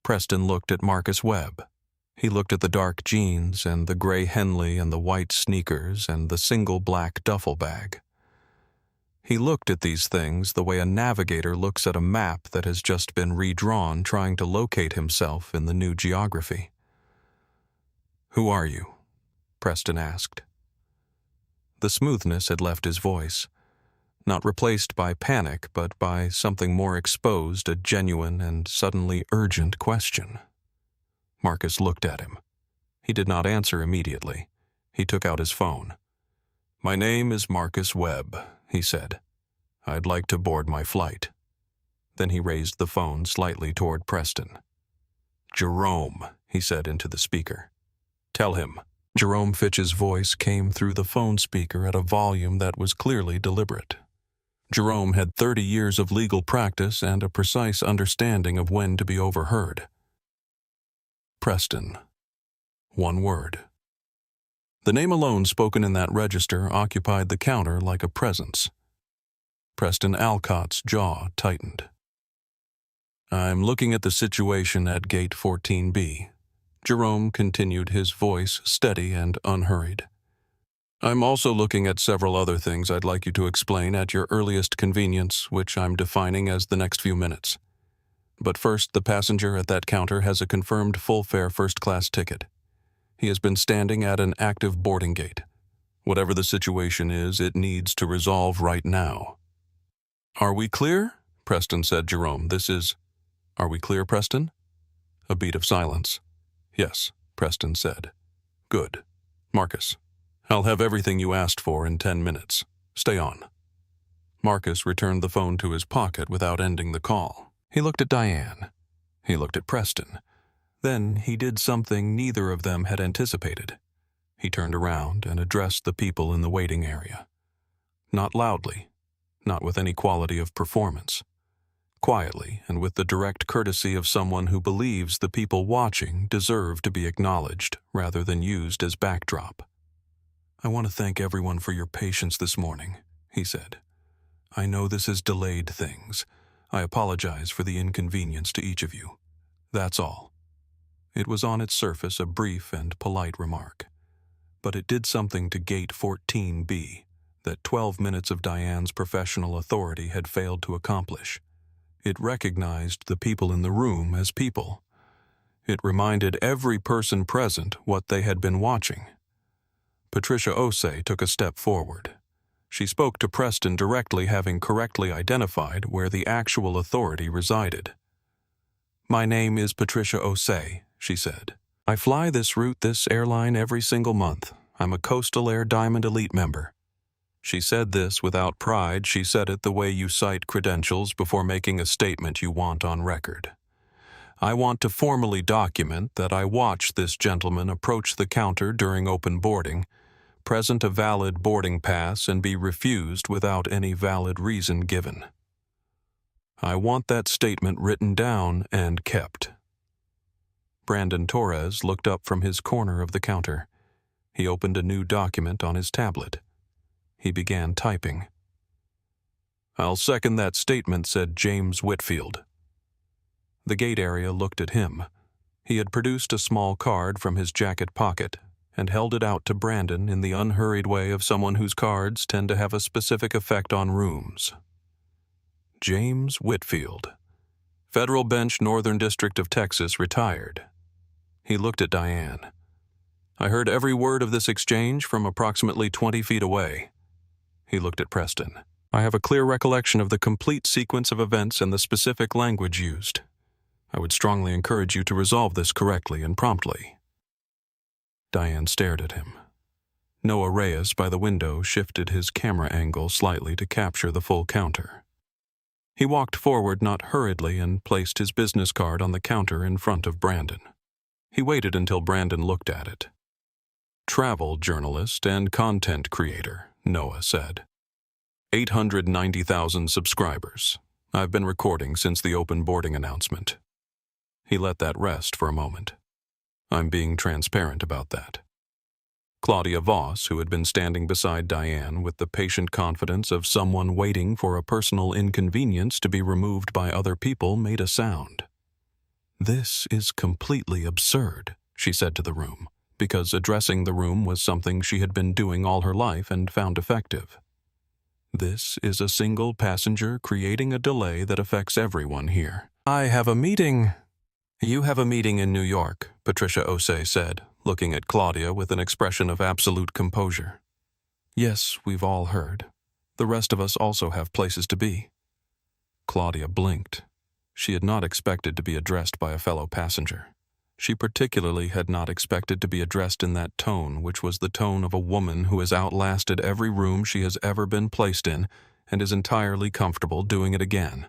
Preston looked at Marcus Webb. He looked at the dark jeans and the gray Henley and the white sneakers and the single black duffel bag. He looked at these things the way a navigator looks at a map that has just been redrawn, trying to locate himself in the new geography. Who are you? Preston asked. The smoothness had left his voice, not replaced by panic, but by something more exposed, a genuine and suddenly urgent question. Marcus looked at him. He did not answer immediately. He took out his phone. My name is Marcus Webb, he said. I'd like to board my flight. Then he raised the phone slightly toward Preston. Jerome, he said into the speaker. Tell him. Jerome Fitch's voice came through the phone speaker at a volume that was clearly deliberate. Jerome had 30 years of legal practice and a precise understanding of when to be overheard. Preston. 1 word. The name alone spoken in that register occupied the counter like a presence. Preston Alcott's jaw tightened. I'm looking at the situation at Gate 14B. Jerome continued, his voice steady and unhurried. I'm also looking at several other things I'd like you to explain at your earliest convenience, which I'm defining as the next few minutes. But first, the passenger at that counter has a confirmed full-fare first-class ticket. He has been standing at an active boarding gate. Whatever the situation is, it needs to resolve right now. Are we clear? Preston said. Jerome, this is... Are we clear, Preston? A beat of silence. Yes, Preston said. Good. Marcus, I'll have everything you asked for in 10 minutes. Stay on. Marcus returned the phone to his pocket without ending the call. He looked at Diane. He looked at Preston. Then he did something neither of them had anticipated. He turned around and addressed the people in the waiting area. Not loudly, not with any quality of performance. Quietly and with the direct courtesy of someone who believes the people watching deserve to be acknowledged rather than used as backdrop. I want to thank everyone for your patience this morning, he said. I know this has delayed things. I apologize for the inconvenience to each of you. That's all. It was on its surface a brief and polite remark, but it did something to Gate 14B that 12 minutes of Diane's professional authority had failed to accomplish. It recognized the people in the room as people. It reminded every person present what they had been watching. Patricia Osei took a step forward. She spoke to Preston directly, having correctly identified where the actual authority resided. "My name is Patricia Osei," she said. "I fly this route, this airline, every single month. I'm a Coastal Air Diamond Elite member." She said this without pride. She said it the way you cite credentials before making a statement you want on record. "I want to formally document that I watched this gentleman approach the counter during open boarding, present a valid boarding pass, and be refused without any valid reason given. I want that statement written down and kept." Brandon Torres looked up from his corner of the counter. He opened a new document on his tablet. He began typing. "I'll second that statement," said James Whitfield. The gate area looked at him. He had produced a small card from his jacket pocket and held it out to Brandon in the unhurried way of someone whose cards tend to have a specific effect on rooms. James Whitfield, Federal Bench, Northern District of Texas, retired. He looked at Diane. "I heard every word of this exchange from approximately 20 feet away." He looked at Preston. "I have a clear recollection of the complete sequence of events and the specific language used. I would strongly encourage you to resolve this correctly and promptly." Diane stared at him. Noah Reyes by the window shifted his camera angle slightly to capture the full counter. He walked forward not hurriedly and placed his business card on the counter in front of Brandon. He waited until Brandon looked at it. "Travel journalist and content creator," Noah said. 890,000 subscribers. I've been recording since the open boarding announcement." He let that rest for a moment. "I'm being transparent about that." Claudia Voss, who had been standing beside Diane with the patient confidence of someone waiting for a personal inconvenience to be removed by other people, made a sound. "This is completely absurd," she said to the room, because addressing the room was something she had been doing all her life and found effective. "This is a single passenger creating a delay that affects everyone here. I have a meeting." "You have a meeting in New York," Patricia Osei said, looking at Claudia with an expression of absolute composure. "Yes, we've all heard. The rest of us also have places to be." Claudia blinked. She had not expected to be addressed by a fellow passenger. She particularly had not expected to be addressed in that tone, which was the tone of a woman who has outlasted every room she has ever been placed in and is entirely comfortable doing it again.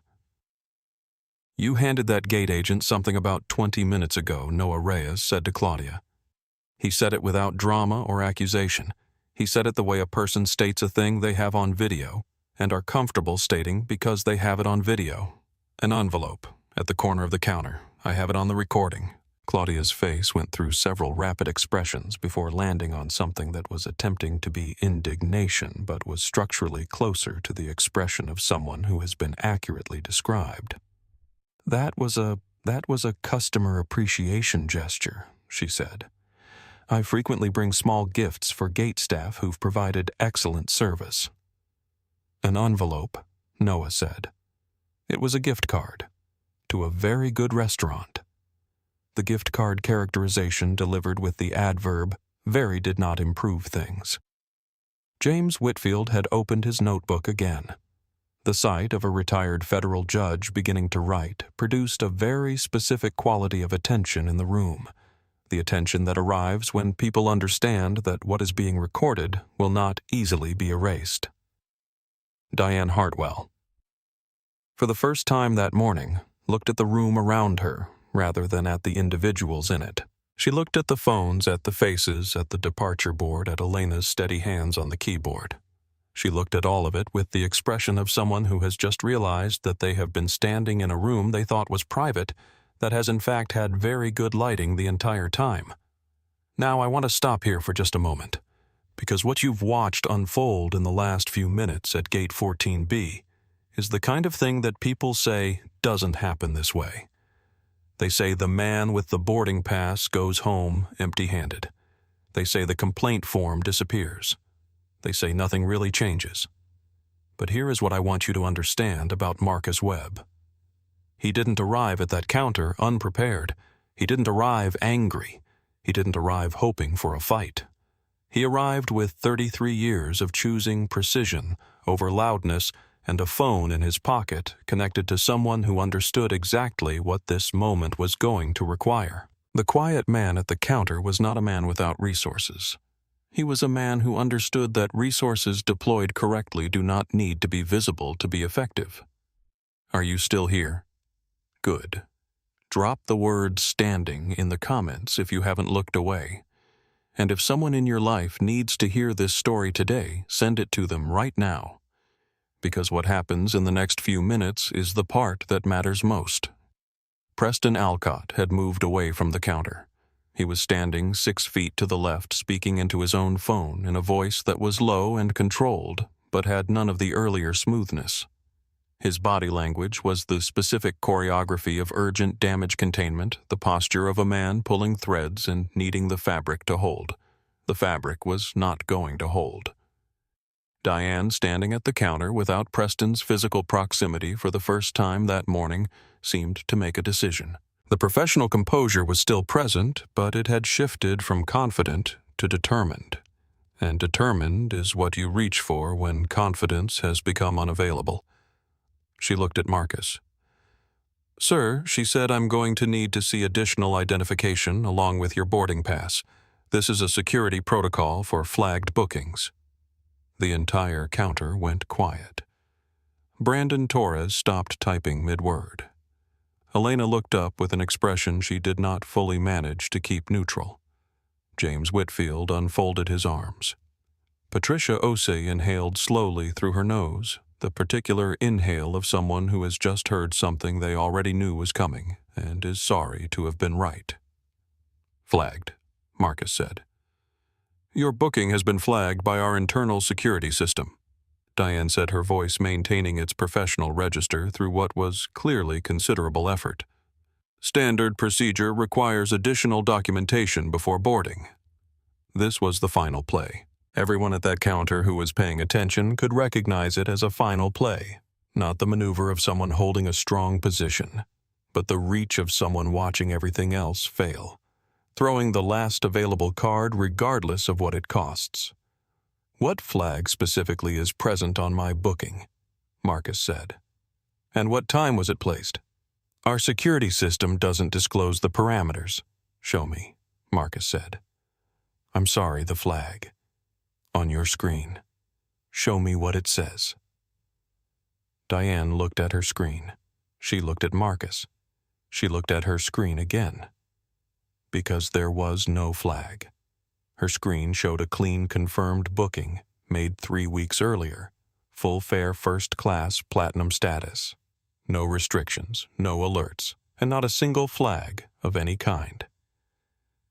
"You handed that gate agent something about 20 minutes ago," Noah Reyes said to Claudia. He said it without drama or accusation. He said it the way a person states a thing they have on video and are comfortable stating because they have it on video. "An envelope at the corner of the counter. I have it on the recording." Claudia's face went through several rapid expressions before landing on something that was attempting to be indignation but was structurally closer to the expression of someone who has been accurately described. That was a customer appreciation gesture," she said. "I frequently bring small gifts for gate staff who've provided excellent service." "An envelope," Noah said. It was a gift card to a very good restaurant. The gift card characterization delivered with the adverb "very" did not improve things. James Whitfield had opened his notebook again. The sight of a retired federal judge beginning to write produced a very specific quality of attention in the room, the attention that arrives when people understand that what is being recorded will not easily be erased. Diane Hartwell, for the first time that morning, looked at the room around her rather than at the individuals in it. She looked at the phones, at the faces, at the departure board, at Elena's steady hands on the keyboard. She looked at all of it with the expression of someone who has just realized that they have been standing in a room they thought was private that has in fact had very good lighting the entire time. Now I want to stop here for just a moment, because what you've watched unfold in the last few minutes at Gate 14B is the kind of thing that people say doesn't happen this way. They say the man with the boarding pass goes home empty-handed. They say the complaint form disappears. They say nothing really changes. But here is what I want you to understand about Marcus Webb. He didn't arrive at that counter unprepared. He didn't arrive angry. He didn't arrive hoping for a fight. He arrived with 33 years of choosing precision over loudness and a phone in his pocket connected to someone who understood exactly what this moment was going to require. The quiet man at the counter was not a man without resources. He was a man who understood that resources deployed correctly do not need to be visible to be effective. Are you still here? Good. Drop the word standing in the comments if you haven't looked away. And if someone in your life needs to hear this story today, send it to them right now. Because what happens in the next few minutes is the part that matters most. Preston Alcott had moved away from the counter. He was standing 6 feet to the left, speaking into his own phone in a voice that was low and controlled, but had none of the earlier smoothness. His body language was the specific choreography of urgent damage containment, the posture of a man pulling threads and needing the fabric to hold. The fabric was not going to hold. Diane, standing at the counter without Preston's physical proximity for the first time that morning, seemed to make a decision. The professional composure was still present, but it had shifted from confident to determined. And determined is what you reach for when confidence has become unavailable. She looked at Marcus. "Sir," she said, "I'm going to need to see additional identification along with your boarding pass. This is a security protocol for flagged bookings." The entire counter went quiet. Brandon Torres stopped typing mid-word. Elena looked up with an expression she did not fully manage to keep neutral. James Whitfield unfolded his arms. Patricia Osei inhaled slowly through her nose, the particular inhale of someone who has just heard something they already knew was coming and is sorry to have been right. "Flagged," Marcus said. "Your booking has been flagged by our internal security system," Diane said, her voice maintaining its professional register through what was clearly considerable effort. "Standard procedure requires additional documentation before boarding." This was the final play. Everyone at that counter who was paying attention could recognize it as a final play, not the maneuver of someone holding a strong position, but the reach of someone watching everything else fail, throwing the last available card regardless of what it costs. "What flag specifically is present on my booking?" Marcus said. "And what time was it placed?" "Our security system doesn't disclose the parameters." "Show me," Marcus said. "I'm sorry, the flag. On your screen. Show me what it says." Diane looked at her screen. She looked at Marcus. She looked at her screen again. Because there was no flag. Her screen showed a clean confirmed booking made 3 weeks earlier, full fare first class platinum status. No restrictions, no alerts, and not a single flag of any kind.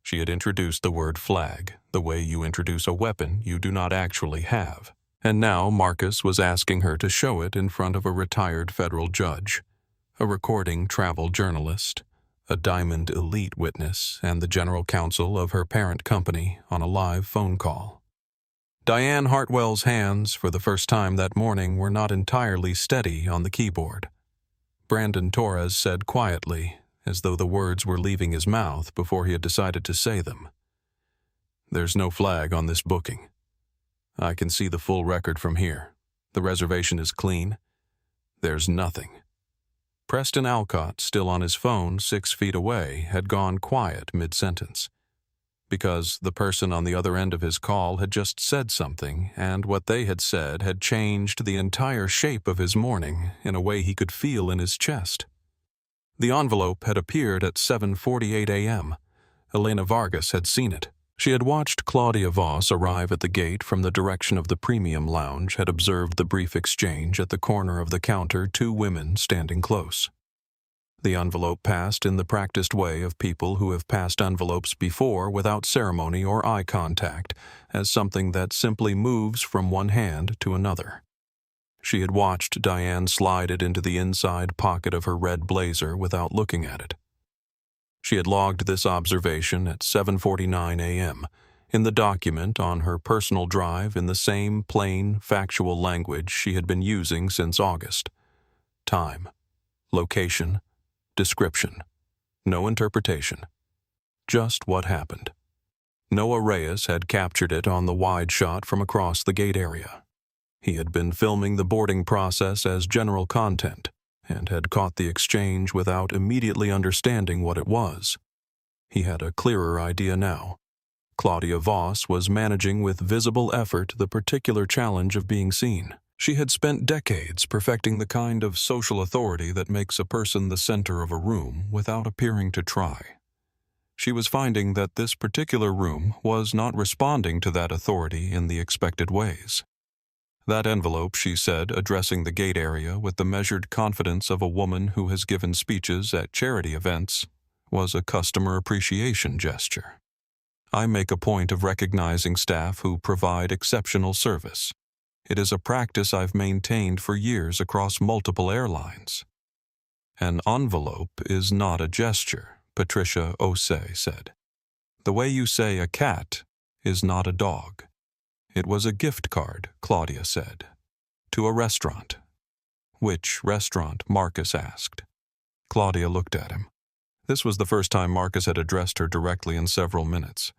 She had introduced the word flag, the way you introduce a weapon you do not actually have, and now Marcus was asking her to show it in front of a retired federal judge, a recording travel journalist, a Diamond Elite witness, and the general counsel of her parent company on a live phone call. Diane Hartwell's hands, for the first time that morning, were not entirely steady on the keyboard. Brandon Torres said quietly, as though the words were leaving his mouth before he had decided to say them. "There's no flag on this booking. I can see the full record from here. The reservation is clean. There's nothing." Preston Alcott, still on his phone 6 feet away, had gone quiet mid-sentence. Because the person on the other end of his call had just said something, and what they had said had changed the entire shape of his morning in a way he could feel in his chest. The envelope had appeared at 7:48 a.m. Elena Vargas had seen it. She had watched Claudia Voss arrive at the gate from the direction of the premium lounge, had observed the brief exchange at the corner of the counter, 2 women standing close. The envelope passed in the practiced way of people who have passed envelopes before without ceremony or eye contact, as something that simply moves from one hand to another. She had watched Diane slide it into the inside pocket of her red blazer without looking at it. She had logged this observation at 7:49 a.m. in the document on her personal drive in the same plain, factual language she had been using since August. Time, location, description. No interpretation. Just what happened. Noah Reyes had captured it on the wide shot from across the gate area. He had been filming the boarding process as general content and had caught the exchange without immediately understanding what it was. He had a clearer idea now. Claudia Voss was managing with visible effort the particular challenge of being seen. She had spent decades perfecting the kind of social authority that makes a person the center of a room without appearing to try. She was finding that this particular room was not responding to that authority in the expected ways. That envelope, she said, addressing the gate area with the measured confidence of a woman who has given speeches at charity events, was a customer appreciation gesture. I make a point of recognizing staff who provide exceptional service. It is a practice I've maintained for years across multiple airlines. An envelope is not a gesture, Patricia Osei said. The way you say a cat is not a dog. It was a gift card, Claudia said. To a restaurant. Which restaurant? Marcus asked. Claudia looked at him. This was the first time Marcus had addressed her directly in several minutes.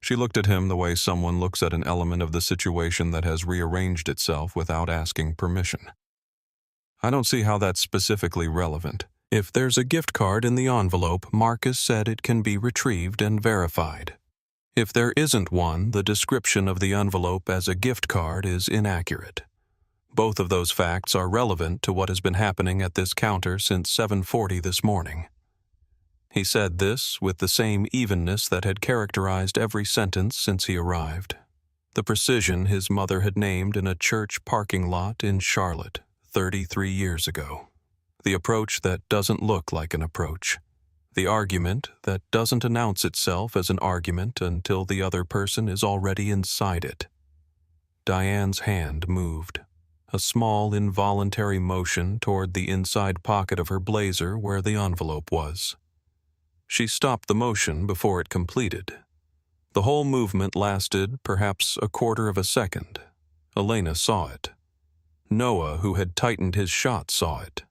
She looked at him the way someone looks at an element of the situation that has rearranged itself without asking permission. I don't see how that's specifically relevant. If there's a gift card in the envelope, Marcus said it can be retrieved and verified. If there isn't one, the description of the envelope as a gift card is inaccurate. Both of those facts are relevant to what has been happening at this counter since 7:40 this morning. He said this with the same evenness that had characterized every sentence since he arrived. The precision his mother had named in a church parking lot in Charlotte 33 years ago. The approach that doesn't look like an approach. The argument that doesn't announce itself as an argument until the other person is already inside it. Diane's hand moved. A small, involuntary motion toward the inside pocket of her blazer where the envelope was. She stopped the motion before it completed. The whole movement lasted perhaps a quarter of a second. Elena saw it. Noah, who had tightened his shot, saw it.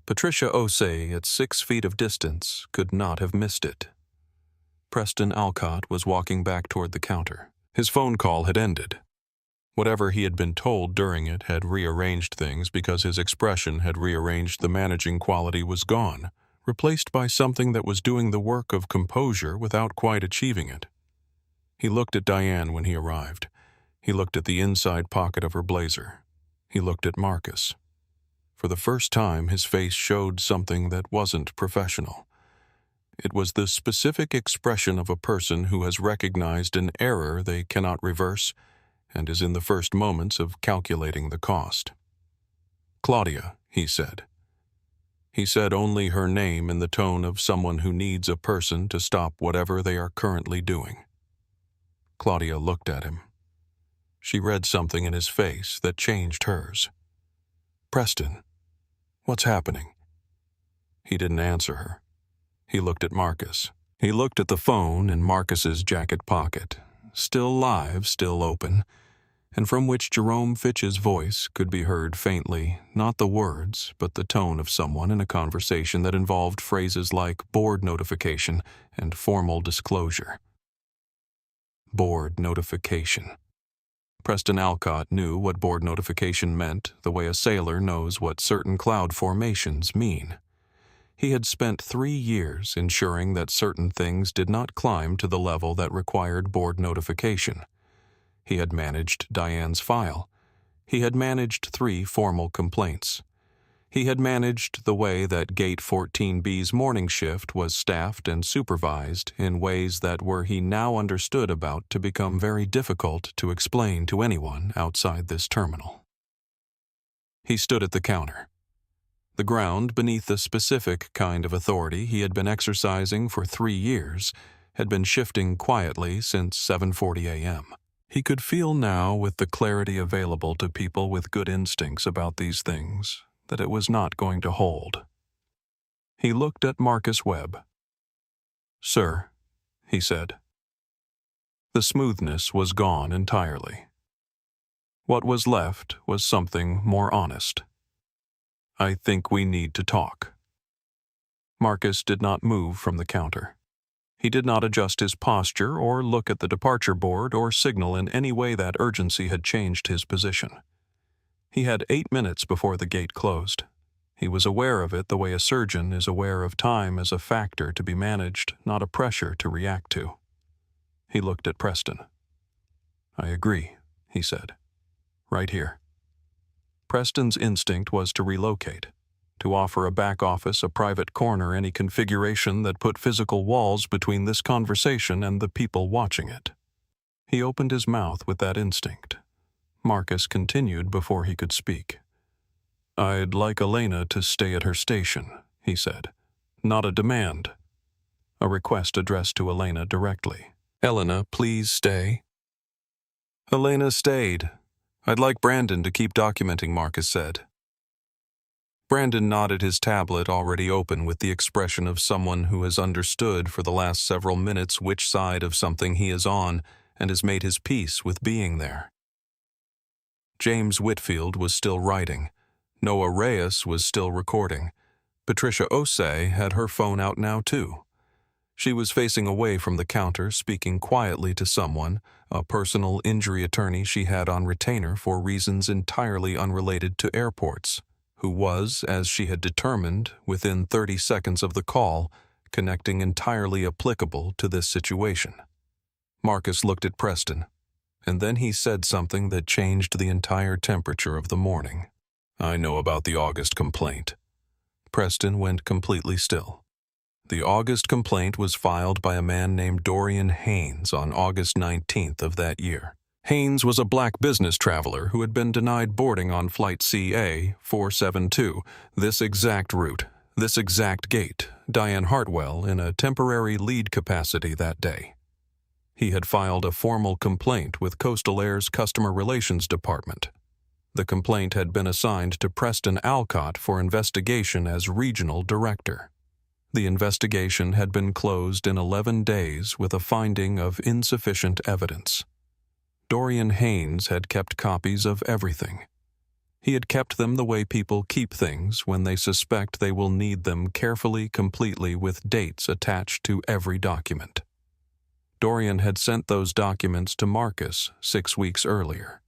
Patricia Osei, at 6 feet of distance, could not have missed it. Preston Alcott was walking back toward the counter. His phone call had ended. Whatever he had been told during it had rearranged things because his expression had rearranged the managing quality was gone, replaced by something that was doing the work of composure without quite achieving it. He looked at Diane when he arrived. He looked at the inside pocket of her blazer. He looked at Marcus. For the first time, his face showed something that wasn't professional. It was the specific expression of a person who has recognized an error they cannot reverse and is in the first moments of calculating the cost. Claudia, he said. He said only her name in the tone of someone who needs a person to stop whatever they are currently doing. Claudia looked at him. She read something in his face that changed hers. Preston, what's happening? He didn't answer her. He looked at Marcus. He looked at the phone in Marcus's jacket pocket, still live, still open, and from which Jerome Fitch's voice could be heard faintly, not the words, but the tone of someone in a conversation that involved phrases like board notification and formal disclosure. Board notification. Preston Alcott knew what board notification meant the way a sailor knows what certain cloud formations mean. He had spent 3 years ensuring that certain things did not climb to the level that required board notification. He had managed Diane's file. He had managed 3 formal complaints. He had managed the way that Gate 14B's morning shift was staffed and supervised in ways that were he now understood about to become very difficult to explain to anyone outside this terminal. He stood at the counter. The ground beneath the specific kind of authority he had been exercising for 3 years had been shifting quietly since 7:40 a.m. He could feel now, with the clarity available to people with good instincts about these things, that it was not going to hold. He looked at Marcus Webb. "Sir," he said. The smoothness was gone entirely. What was left was something more honest. "I think we need to talk." Marcus did not move from the counter. He did not adjust his posture or look at the departure board or signal in any way that urgency had changed his position. He had 8 minutes before the gate closed. He was aware of it the way a surgeon is aware of time as a factor to be managed, not a pressure to react to. He looked at Preston. "I agree," he said. "Right here." Preston's instinct was to relocate, to offer a back office, a private corner, any configuration that put physical walls between this conversation and the people watching it. He opened his mouth with that instinct. Marcus continued before he could speak. "I'd like Elena to stay at her station," he said. "Not a demand." A request addressed to Elena directly. "Elena, please stay." Elena stayed. "I'd like Brandon to keep documenting," Marcus said. Brandon nodded, his tablet already open with the expression of someone who has understood for the last several minutes which side of something he is on and has made his peace with being there. James Whitfield was still writing. Noah Reyes was still recording. Patricia Osei had her phone out now too. She was facing away from the counter, speaking quietly to someone, a personal injury attorney she had on retainer for reasons entirely unrelated to airports, who was, as she had determined, within 30 seconds of the call, connecting entirely applicable to this situation. Marcus looked at Preston, and then he said something that changed the entire temperature of the morning. "I know about the August complaint." Preston went completely still. The August complaint was filed by a man named Dorian Haynes on August 19th of that year. Haynes was a black business traveler who had been denied boarding on flight CA 472, this exact route, this exact gate, Diane Hartwell in a temporary lead capacity that day. He had filed a formal complaint with Coastal Air's Customer Relations Department. The complaint had been assigned to Preston Alcott for investigation as regional director. The investigation had been closed in 11 days with a finding of insufficient evidence. Dorian Haynes had kept copies of everything. He had kept them the way people keep things when they suspect they will need them, carefully, completely, with dates attached to every document. Dorian had sent those documents to Marcus 6 weeks earlier.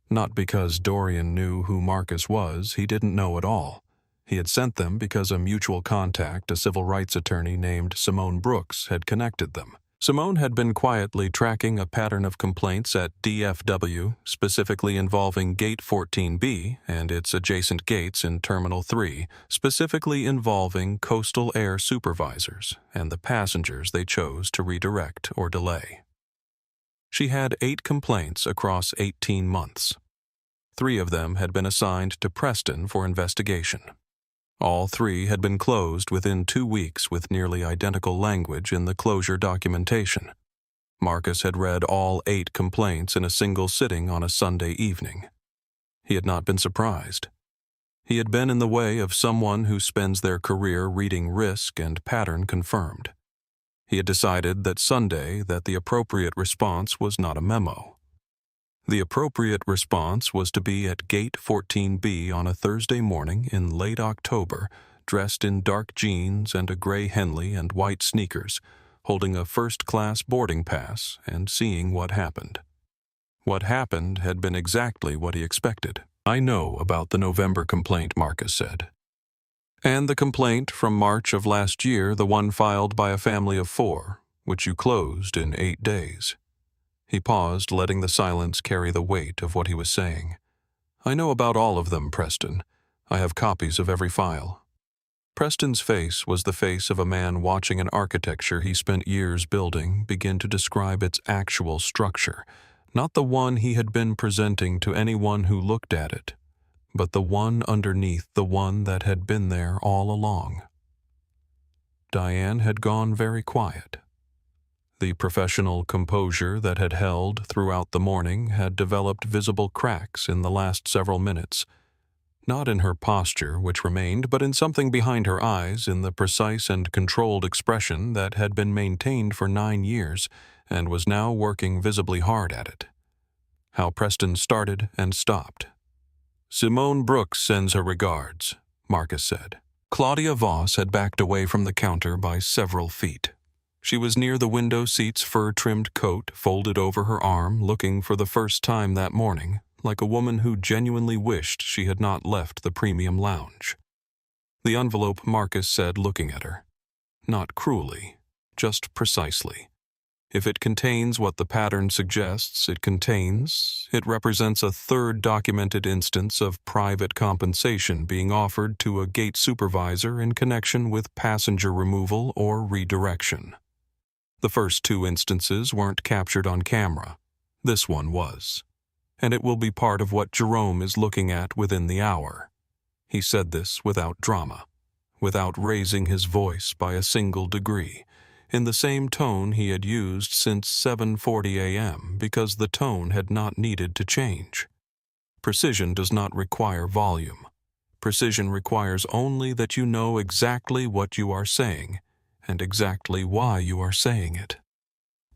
Not because Dorian knew who Marcus was, he didn't know at all. He had sent them because a mutual contact, a civil rights attorney named Simone Brooks, had connected them. Simone had been quietly tracking a pattern of complaints at DFW, specifically involving Gate 14B and its adjacent gates in Terminal 3, specifically involving Coastal Air supervisors and the passengers they chose to redirect or delay. She had 8 complaints across 18 months. 3 of them had been assigned to Preston for investigation. All 3 had been closed within 2 weeks with nearly identical language in the closure documentation. Marcus had read all 8 complaints in a single sitting on a Sunday evening. He had not been surprised. He had been in the way of someone who spends their career reading risk and pattern confirmed. He had decided that Sunday that the appropriate response was not a memo. The appropriate response was to be at Gate 14B on a Thursday morning in late October, dressed in dark jeans and a gray Henley and white sneakers, holding a first-class boarding pass and seeing what happened. What happened had been exactly what he expected. "I know about the November complaint," Marcus said. "And the complaint from March of last year, the one filed by a family of 4, which you closed in 8 days. He paused, letting the silence carry the weight of what he was saying. "I know about all of them, Preston. I have copies of every file." Preston's face was the face of a man watching an architecture he spent years building begin to describe its actual structure, not the one he had been presenting to anyone who looked at it, but the one underneath, the one that had been there all along. Diane had gone very quiet. The professional composure that had held throughout the morning had developed visible cracks in the last several minutes, not in her posture, which remained, but in something behind her eyes, in the precise and controlled expression that had been maintained for 9 years and was now working visibly hard at it. How Preston started and stopped. "Simone Brooks sends her regards," Marcus said. Claudia Voss had backed away from the counter by several feet. She was near the window seat's fur-trimmed coat folded over her arm, looking for the first time that morning like a woman who genuinely wished she had not left the premium lounge. The envelope, Marcus said, looking at her. Not cruelly, just precisely. If it contains what the pattern suggests it represents a third documented instance of private compensation being offered to a gate supervisor in connection with passenger removal or redirection. The first two instances weren't captured on camera. This one was. And it will be part of what Jerome is looking at within the hour. He said this without drama, without raising his voice by a single degree, in the same tone he had used since 7:40 a.m. because the tone had not needed to change. Precision does not require volume. Precision requires only that you know exactly what you are saying and exactly why you are saying it.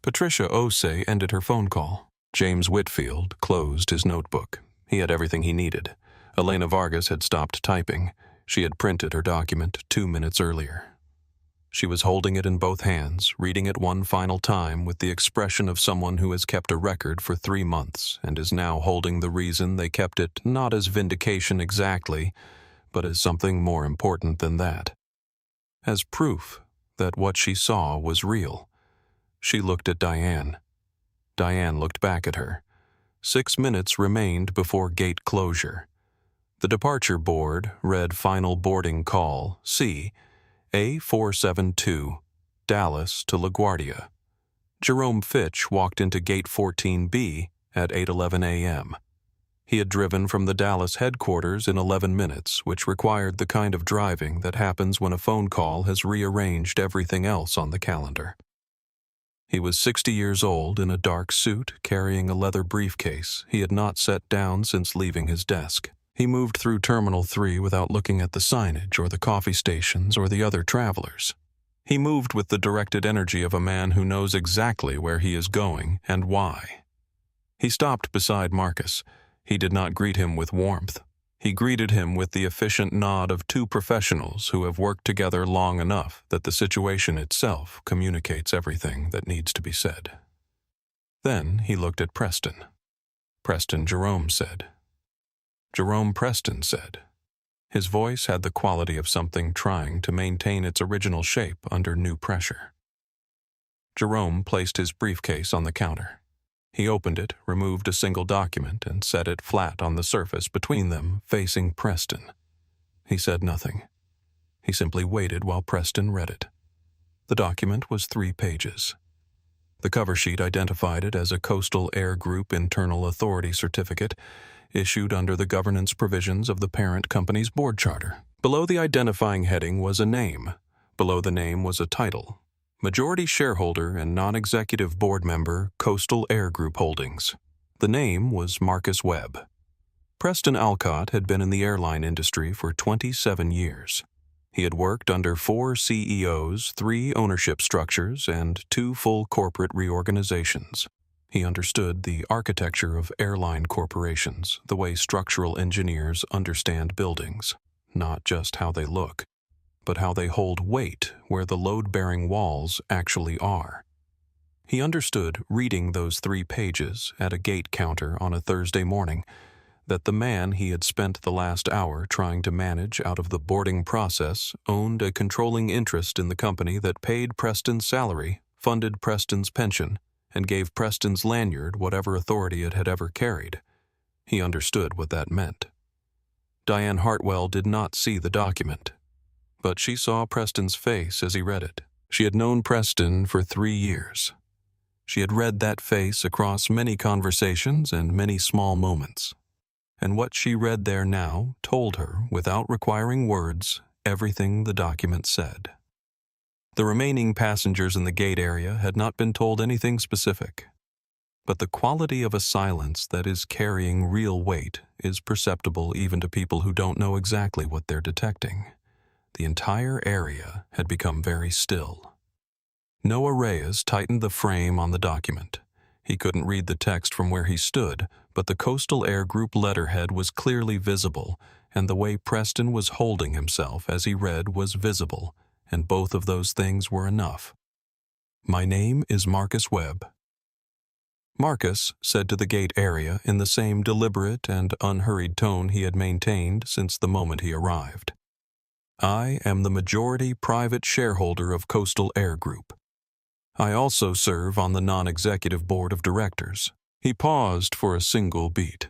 Patricia Osei ended her phone call. James Whitfield closed his notebook. He had everything he needed. Elena Vargas had stopped typing. She had printed her document 2 minutes earlier. She was holding it in both hands, reading it one final time with the expression of someone who has kept a record for 3 months and is now holding the reason they kept it not as vindication exactly, but as something more important than that. As proof that what she saw was real. She looked at Diane. Diane looked back at her. 6 minutes remained before gate closure. The departure board read Final Boarding Call, C, A472, Dallas to LaGuardia. Jerome Fitch walked into Gate 14B at 8:11 a.m. He had driven from the Dallas headquarters in 11 minutes, which required the kind of driving that happens when a phone call has rearranged everything else on the calendar. He was 60 years old, in a dark suit, carrying a leather briefcase he had not set down since leaving his desk. He moved through Terminal 3 without looking at the signage or the coffee stations or the other travelers. He moved with the directed energy of a man who knows exactly where he is going and why. He stopped beside Marcus. He did not greet him with warmth. He greeted him with the efficient nod of two professionals who have worked together long enough that the situation itself communicates everything that needs to be said. Then he looked at Preston. Preston, Jerome said. Jerome Preston said. His voice had the quality of something trying to maintain its original shape under new pressure. Jerome placed his briefcase on the counter. He opened it, removed a single document, and set it flat on the surface between them, facing Preston. He said nothing. He simply waited while Preston read it. The document was 3 pages. The cover sheet identified it as a Coastal Air Group Internal Authority Certificate, issued under the governance provisions of the parent company's board charter. Below the identifying heading was a name. Below the name was a title. Majority shareholder and non-executive board member, Coastal Air Group Holdings. The name was Marcus Webb. Preston Alcott had been in the airline industry for 27 years. He had worked under 4 CEOs, 3 ownership structures, and 2 full corporate reorganizations. He understood the architecture of airline corporations, the way structural engineers understand buildings, not just how they look, but how they hold weight where the load-bearing walls actually are. He understood, reading those 3 pages at a gate counter on a Thursday morning, that the man he had spent the last hour trying to manage out of the boarding process owned a controlling interest in the company that paid Preston's salary, funded Preston's pension, and gave Preston's lanyard whatever authority it had ever carried. He understood what that meant. Diane Hartwell did not see the document, but she saw Preston's face as he read it. She had known Preston for 3 years. She had read that face across many conversations and many small moments. And what she read there now told her, without requiring words, everything the document said. The remaining passengers in the gate area had not been told anything specific. But the quality of a silence that is carrying real weight is perceptible even to people who don't know exactly what they're detecting. The entire area had become very still. Noah Reyes tightened the frame on the document. He couldn't read the text from where he stood, but the Coastal Air Group letterhead was clearly visible, and the way Preston was holding himself as he read was visible, and both of those things were enough. "My name is Marcus Webb." Marcus said to the gate area in the same deliberate and unhurried tone he had maintained since the moment he arrived. "I am the majority private shareholder of Coastal Air Group. I also serve on the non-executive board of directors." He paused for a single beat.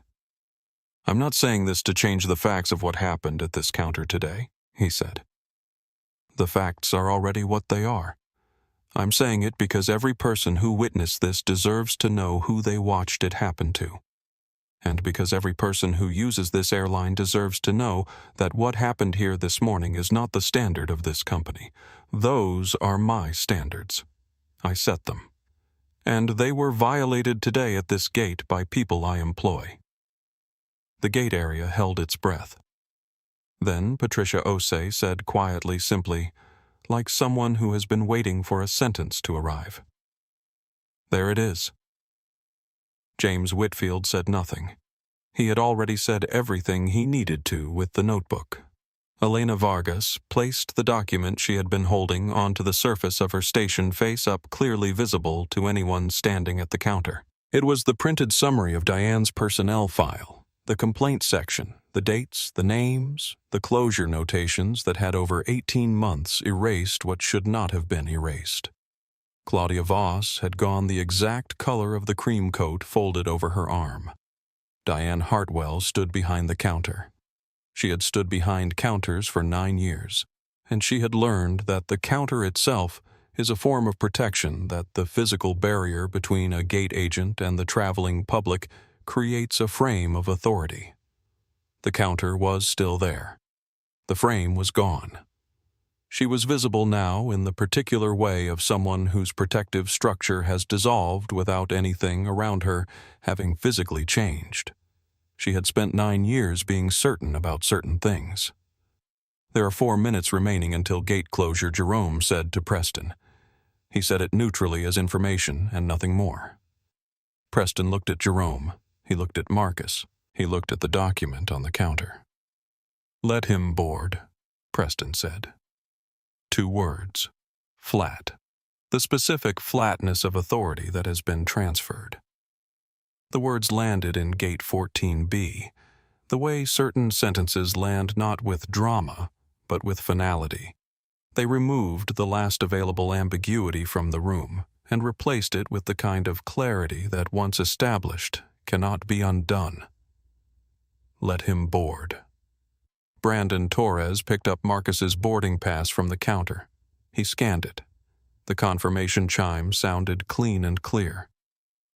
"I'm not saying this to change the facts of what happened at this counter today," he said. "The facts are already what they are. I'm saying it because every person who witnessed this deserves to know who they watched it happen to. And because every person who uses this airline deserves to know that what happened here this morning is not the standard of this company. Those are my standards. I set them. And they were violated today at this gate by people I employ." The gate area held its breath. Then Patricia Osei said quietly, simply, like someone who has been waiting for a sentence to arrive, "There it is." James Whitfield said nothing. He had already said everything he needed to with the notebook. Elena Vargas placed the document she had been holding onto the surface of her station, face up, clearly visible to anyone standing at the counter. It was the printed summary of Diane's personnel file, the complaint section, the dates, the names, the closure notations that had over 18 months erased what should not have been erased. Claudia Voss had gone the exact color of the cream coat folded over her arm. Diane Hartwell stood behind the counter. She had stood behind counters for 9 years, and she had learned that the counter itself is a form of protection, that the physical barrier between a gate agent and the traveling public creates a frame of authority. The counter was still there. The frame was gone. She was visible now in the particular way of someone whose protective structure has dissolved without anything around her having physically changed. She had spent 9 years being certain about certain things. "There are 4 minutes remaining until gate closure," Jerome said to Preston. He said it neutrally as information and nothing more. Preston looked at Jerome. He looked at Marcus. He looked at the document on the counter. "Let him board," Preston said. 2 words. Flat. The specific flatness of authority that has been transferred. The words landed in Gate 14B, the way certain sentences land not with drama, but with finality. They removed the last available ambiguity from the room and replaced it with the kind of clarity that, once established, cannot be undone. Let him board. Brandon Torres picked up Marcus's boarding pass from the counter. He scanned it. The confirmation chime sounded clean and clear.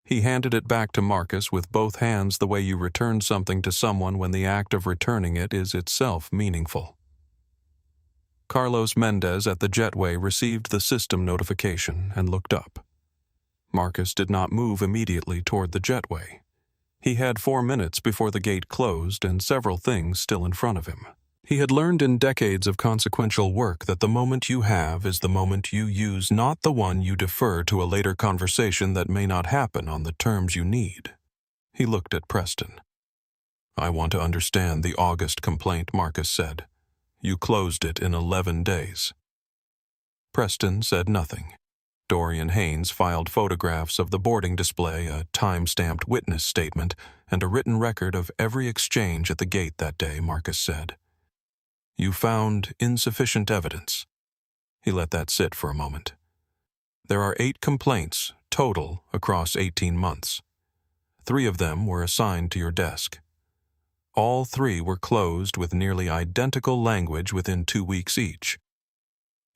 He handed it back to Marcus with both hands, the way you return something to someone when the act of returning it is itself meaningful. Carlos Mendez at the jetway received the system notification and looked up. Marcus did not move immediately toward the jetway. He had 4 minutes before the gate closed and several things still in front of him. He had learned in decades of consequential work that the moment you have is the moment you use, not the one you defer to a later conversation that may not happen on the terms you need. He looked at Preston. "I want to understand the August complaint," Marcus said. "You closed it in 11 days." Preston said nothing. Dorian Haynes filed photographs of the boarding display, a time-stamped witness statement, and a written record of every exchange at the gate that day, Marcus said. "You found insufficient evidence." He let that sit for a moment. "There are 8 complaints total across 18 months. 3 of them were assigned to your desk. All 3 were closed with nearly identical language within 2 weeks each.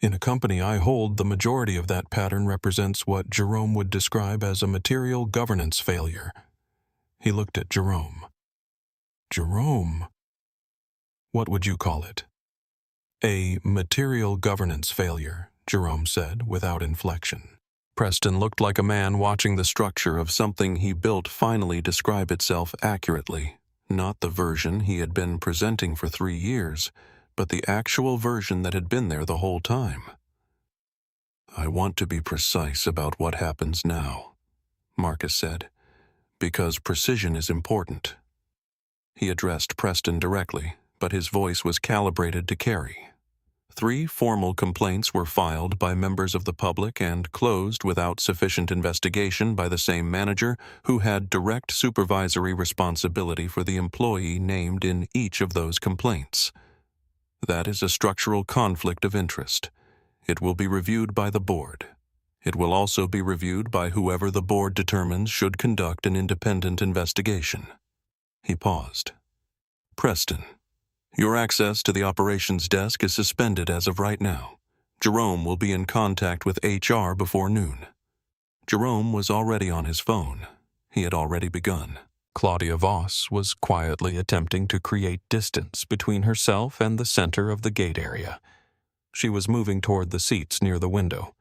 In a company I hold, the majority of that pattern represents what Jerome would describe as a material governance failure." He looked at Jerome. "Jerome? What would you call it?" "A material governance failure," Jerome said without inflection. Preston looked like a man watching the structure of something he built finally describe itself accurately, not the version he had been presenting for 3 years, but the actual version that had been there the whole time. "I want to be precise about what happens now," Marcus said, "because precision is important." He addressed Preston directly, but his voice was calibrated to carry. 3 formal complaints were filed by members of the public and closed without sufficient investigation by the same manager who had direct supervisory responsibility for the employee named in each of those complaints. That is a structural conflict of interest. It will be reviewed by the board. It will also be reviewed by whoever the board determines should conduct an independent investigation. He paused. Preston, your access to the operations desk is suspended as of right now. Jerome will be in contact with HR before noon. Jerome was already on his phone. He had already begun. Claudia Voss was quietly attempting to create distance between herself and the center of the gate area. She was moving toward the seats near the window.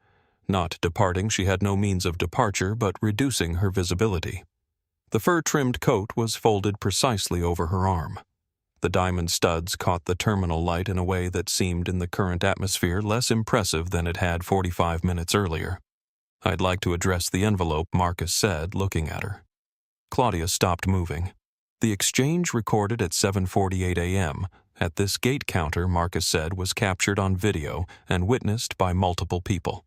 Not departing, she had no means of departure, but reducing her visibility. The fur-trimmed coat was folded precisely over her arm. The diamond studs caught the terminal light in a way that seemed in the current atmosphere less impressive than it had 45 minutes earlier. "I'd like to address the envelope," Marcus said, looking at her. Claudia stopped moving. The exchange recorded at 7:48 a.m. at this gate counter, Marcus said, was captured on video and witnessed by multiple people.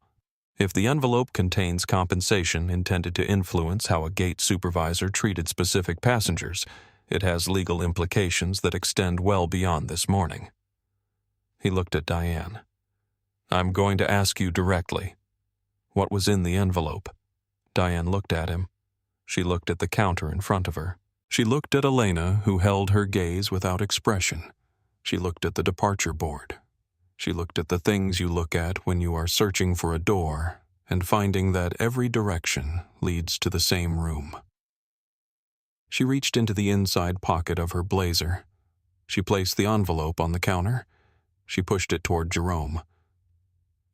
If the envelope contains compensation intended to influence how a gate supervisor treated specific passengers, it has legal implications that extend well beyond this morning. He looked at Diane. "I'm going to ask you directly. What was in the envelope?" Diane looked at him. She looked at the counter in front of her. She looked at Elena, who held her gaze without expression. She looked at the departure board. She looked at the things you look at when you are searching for a door and finding that every direction leads to the same room. She reached into the inside pocket of her blazer. She placed the envelope on the counter. She pushed it toward Jerome.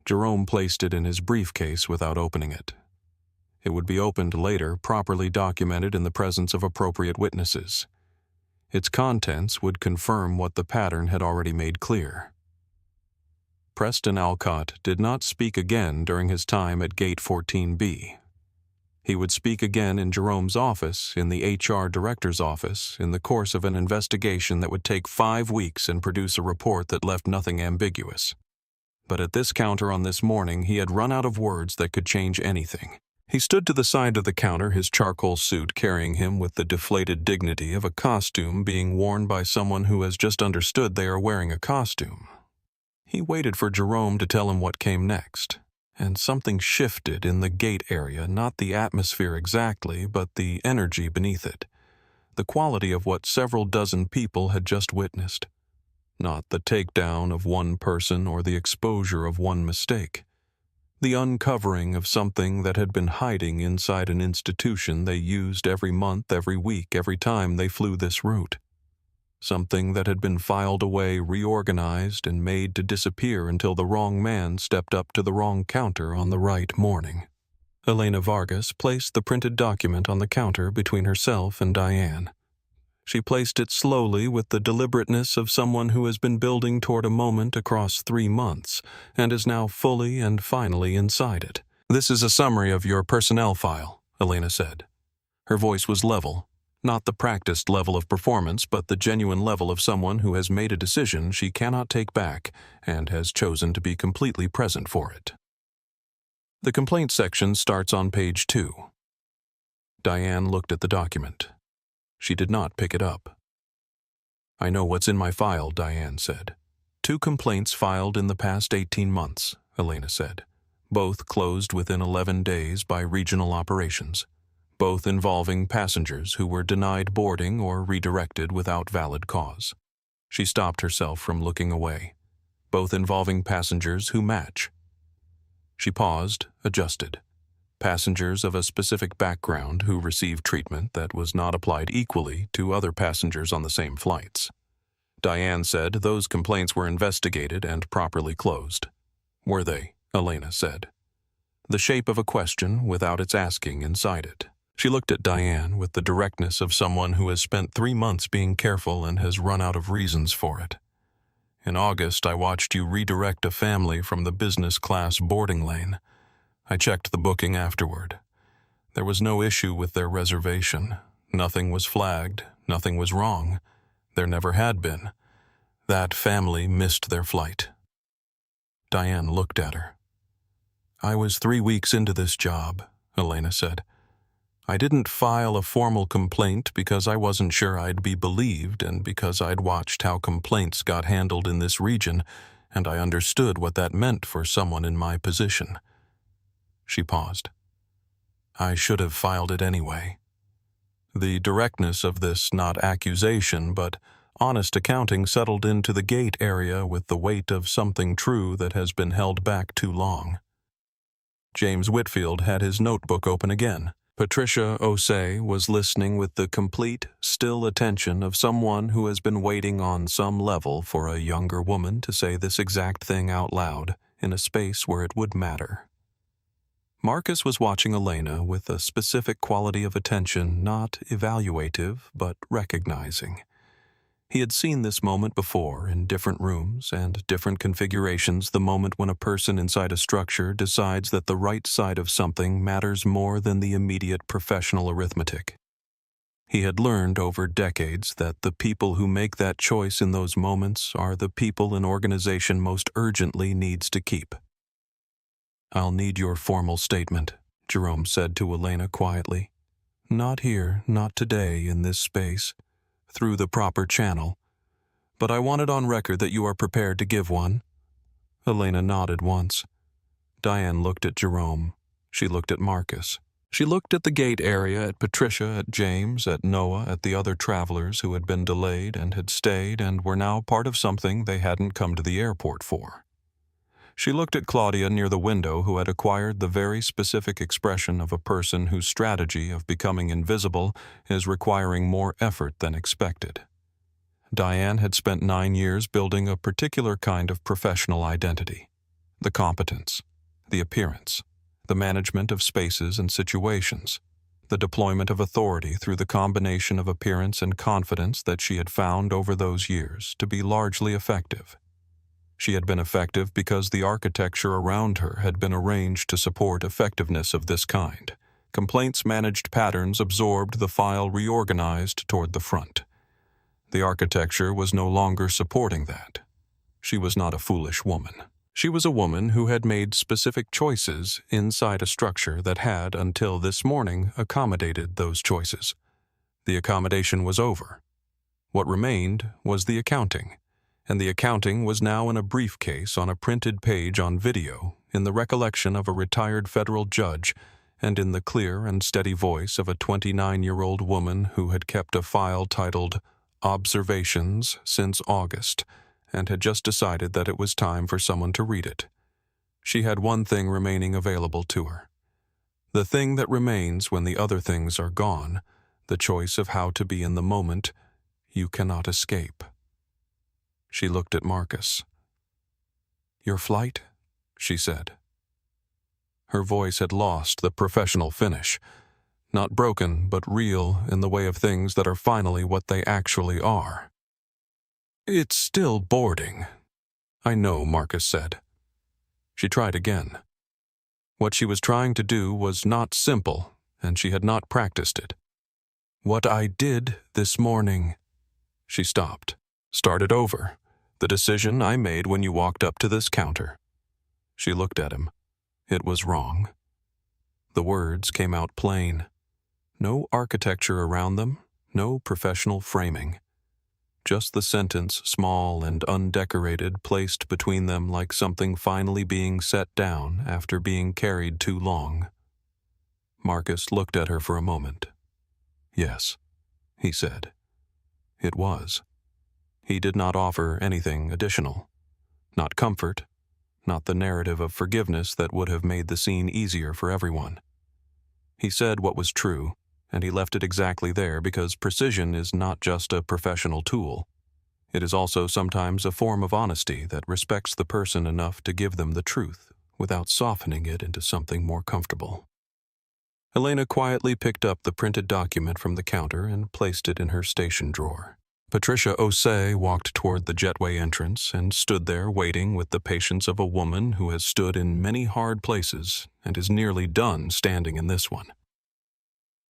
Jerome placed it in his briefcase without opening it. It would be opened later, properly documented in the presence of appropriate witnesses. Its contents would confirm what the pattern had already made clear. Preston Alcott did not speak again during his time at Gate 14B. He would speak again in Jerome's office, in the HR director's office, in the course of an investigation that would take 5 weeks and produce a report that left nothing ambiguous. But at this counter on this morning, he had run out of words that could change anything. He stood to the side of the counter, his charcoal suit carrying him with the deflated dignity of a costume being worn by someone who has just understood they are wearing a costume. He waited for Jerome to tell him what came next. And something shifted in the gate area, not the atmosphere exactly, but the energy beneath it, the quality of what several dozen people had just witnessed, not the takedown of one person or the exposure of one mistake, the uncovering of something that had been hiding inside an institution they used every month, every week, every time they flew this route. Something that had been filed away, reorganized, and made to disappear until the wrong man stepped up to the wrong counter on the right morning. Elena Vargas placed the printed document on the counter between herself and Diane. She placed it slowly with the deliberateness of someone who has been building toward a moment across 3 months and is now fully and finally inside it. "This is a summary of your personnel file," Elena said. Her voice was level. Not the practiced level of performance, but the genuine level of someone who has made a decision she cannot take back and has chosen to be completely present for it. The complaint section starts on page 2. Diane looked at the document. She did not pick it up. "I know what's in my file," Diane said. 2 complaints filed in the past 18 months, Elena said. Both closed within 11 days by regional operations. Both involving passengers who were denied boarding or redirected without valid cause. She stopped herself from looking away. Both involving passengers who match. She paused, adjusted. Passengers of a specific background who received treatment that was not applied equally to other passengers on the same flights. Diane said those complaints were investigated and properly closed. "Were they?" Elena said. The shape of a question without its asking inside it. She looked at Diane with the directness of someone who has spent 3 months being careful and has run out of reasons for it. "In August, I watched you redirect a family from the business class boarding lane. I checked the booking afterward. There was no issue with their reservation. Nothing was flagged. Nothing was wrong. There never had been. That family missed their flight. Diane looked at her. I was 3 weeks into this job, Elena said. I didn't file a formal complaint because I wasn't sure I'd be believed and because I'd watched how complaints got handled in this region, and I understood what that meant for someone in my position. She paused. I should have filed it anyway. The directness of this not accusation, but honest accounting settled into the gate area with the weight of something true that has been held back too long. James Whitfield had his notebook open again. Patricia Osei was listening with the complete, still attention of someone who has been waiting on some level for a younger woman to say this exact thing out loud in a space where it would matter. Marcus was watching Elena with a specific quality of attention, not evaluative, but recognizing. He had seen this moment before in different rooms and different configurations, the moment when a person inside a structure decides that the right side of something matters more than the immediate professional arithmetic. He had learned over decades that the people who make that choice in those moments are the people an organization most urgently needs to keep. I'll need your formal statement, Jerome said to Elena quietly. Not here, not today, in this space. Through the proper channel, but I want it on record that you are prepared to give one. Elena nodded once. Diane looked at Jerome. She looked at Marcus. She looked at the gate area, at Patricia, at James, at Noah, at the other travelers who had been delayed and had stayed and were now part of something they hadn't come to the airport for. She looked at Claudia near the window, who had acquired the very specific expression of a person whose strategy of becoming invisible is requiring more effort than expected. Diane had spent 9 years building a particular kind of professional identity. The competence, the appearance, the management of spaces and situations, the deployment of authority through the combination of appearance and confidence that she had found over those years to be largely effective. She had been effective because the architecture around her had been arranged to support effectiveness of this kind. Complaints managed patterns absorbed, the file reorganized toward the front. The architecture was no longer supporting that. She was not a foolish woman. She was a woman who had made specific choices inside a structure that had, until this morning, accommodated those choices. The accommodation was over. What remained was the accounting. And the accounting was now in a briefcase on a printed page on video, in the recollection of a retired federal judge, and in the clear and steady voice of a 29-year-old woman who had kept a file titled Observations since August, and had just decided that it was time for someone to read it. She had one thing remaining available to her. The thing that remains when the other things are gone, the choice of how to be in the moment, you cannot escape. She looked at Marcus. Your flight? She said. Her voice had lost the professional finish. Not broken, but real in the way of things that are finally what they actually are. It's still boarding. I know, Marcus said. She tried again. What she was trying to do was not simple, and she had not practiced it. What I did this morning. She stopped. Started over. The decision I made when you walked up to this counter. She looked at him. It was wrong. The words came out plain. No architecture around them, no professional framing. Just the sentence, small and undecorated, placed between them like something finally being set down after being carried too long. Marcus looked at her for a moment. Yes, he said. It was. He did not offer anything additional. Not comfort, not the narrative of forgiveness that would have made the scene easier for everyone. He said what was true, and he left it exactly there because precision is not just a professional tool. It is also sometimes a form of honesty that respects the person enough to give them the truth without softening it into something more comfortable. Elena quietly picked up the printed document from the counter and placed it in her station drawer. Patricia Osei walked toward the jetway entrance and stood there waiting with the patience of a woman who has stood in many hard places and is nearly done standing in this one.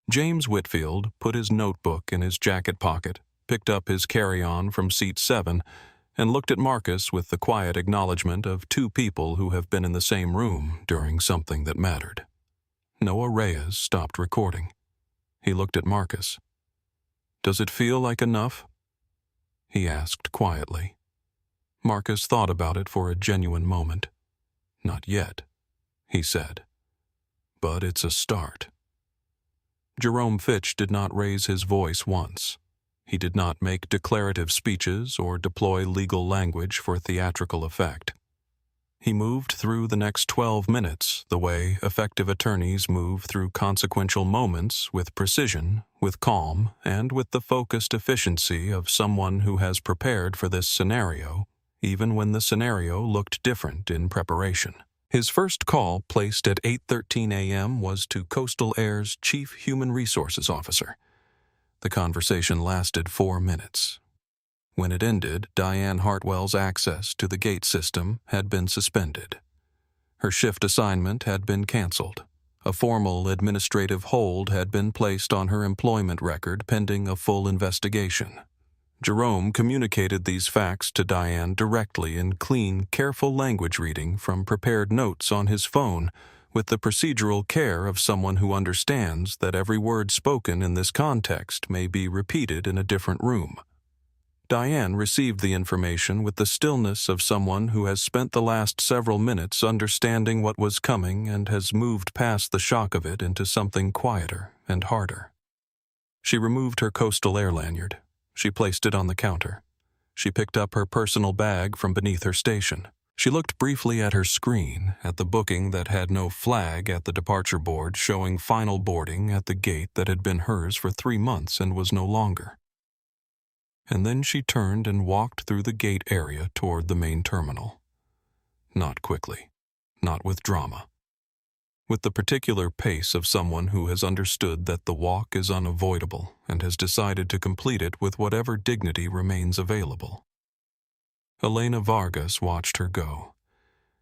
James Whitfield put his notebook in his jacket pocket, picked up his carry-on from seat 7, and looked at Marcus with the quiet acknowledgement of two people who have been in the same room during something that mattered. Noah Reyes stopped recording. He looked at Marcus. "Does it feel like enough?" he asked quietly. Marcus thought about it for a genuine moment. "Not yet," he said. "But it's a start." Jerome Fitch did not raise his voice once. He did not make declarative speeches or deploy legal language for theatrical effect. He moved through the next 12 minutes the way effective attorneys move through consequential moments, with precision, with calm, and with the focused efficiency of someone who has prepared for this scenario, even when the scenario looked different in preparation. His first call, placed at 8:13 a.m., was to Coastal Air's Chief Human Resources Officer. The conversation lasted 4 minutes. When it ended, Diane Hartwell's access to the gate system had been suspended. Her shift assignment had been canceled. A formal administrative hold had been placed on her employment record pending a full investigation. Jerome communicated these facts to Diane directly in clean, careful language reading from prepared notes on his phone, with the procedural care of someone who understands that every word spoken in this context may be repeated in a different room. Diane received the information with the stillness of someone who has spent the last several minutes understanding what was coming and has moved past the shock of it into something quieter and harder. She removed her Coastal Air lanyard. She placed it on the counter. She picked up her personal bag from beneath her station. She looked briefly at her screen, at the booking that had no flag at the departure board showing final boarding at the gate that had been hers for 3 months and was no longer. And then she turned and walked through the gate area toward the main terminal. Not quickly, not with drama. With the particular pace of someone who has understood that the walk is unavoidable and has decided to complete it with whatever dignity remains available. Elena Vargas watched her go.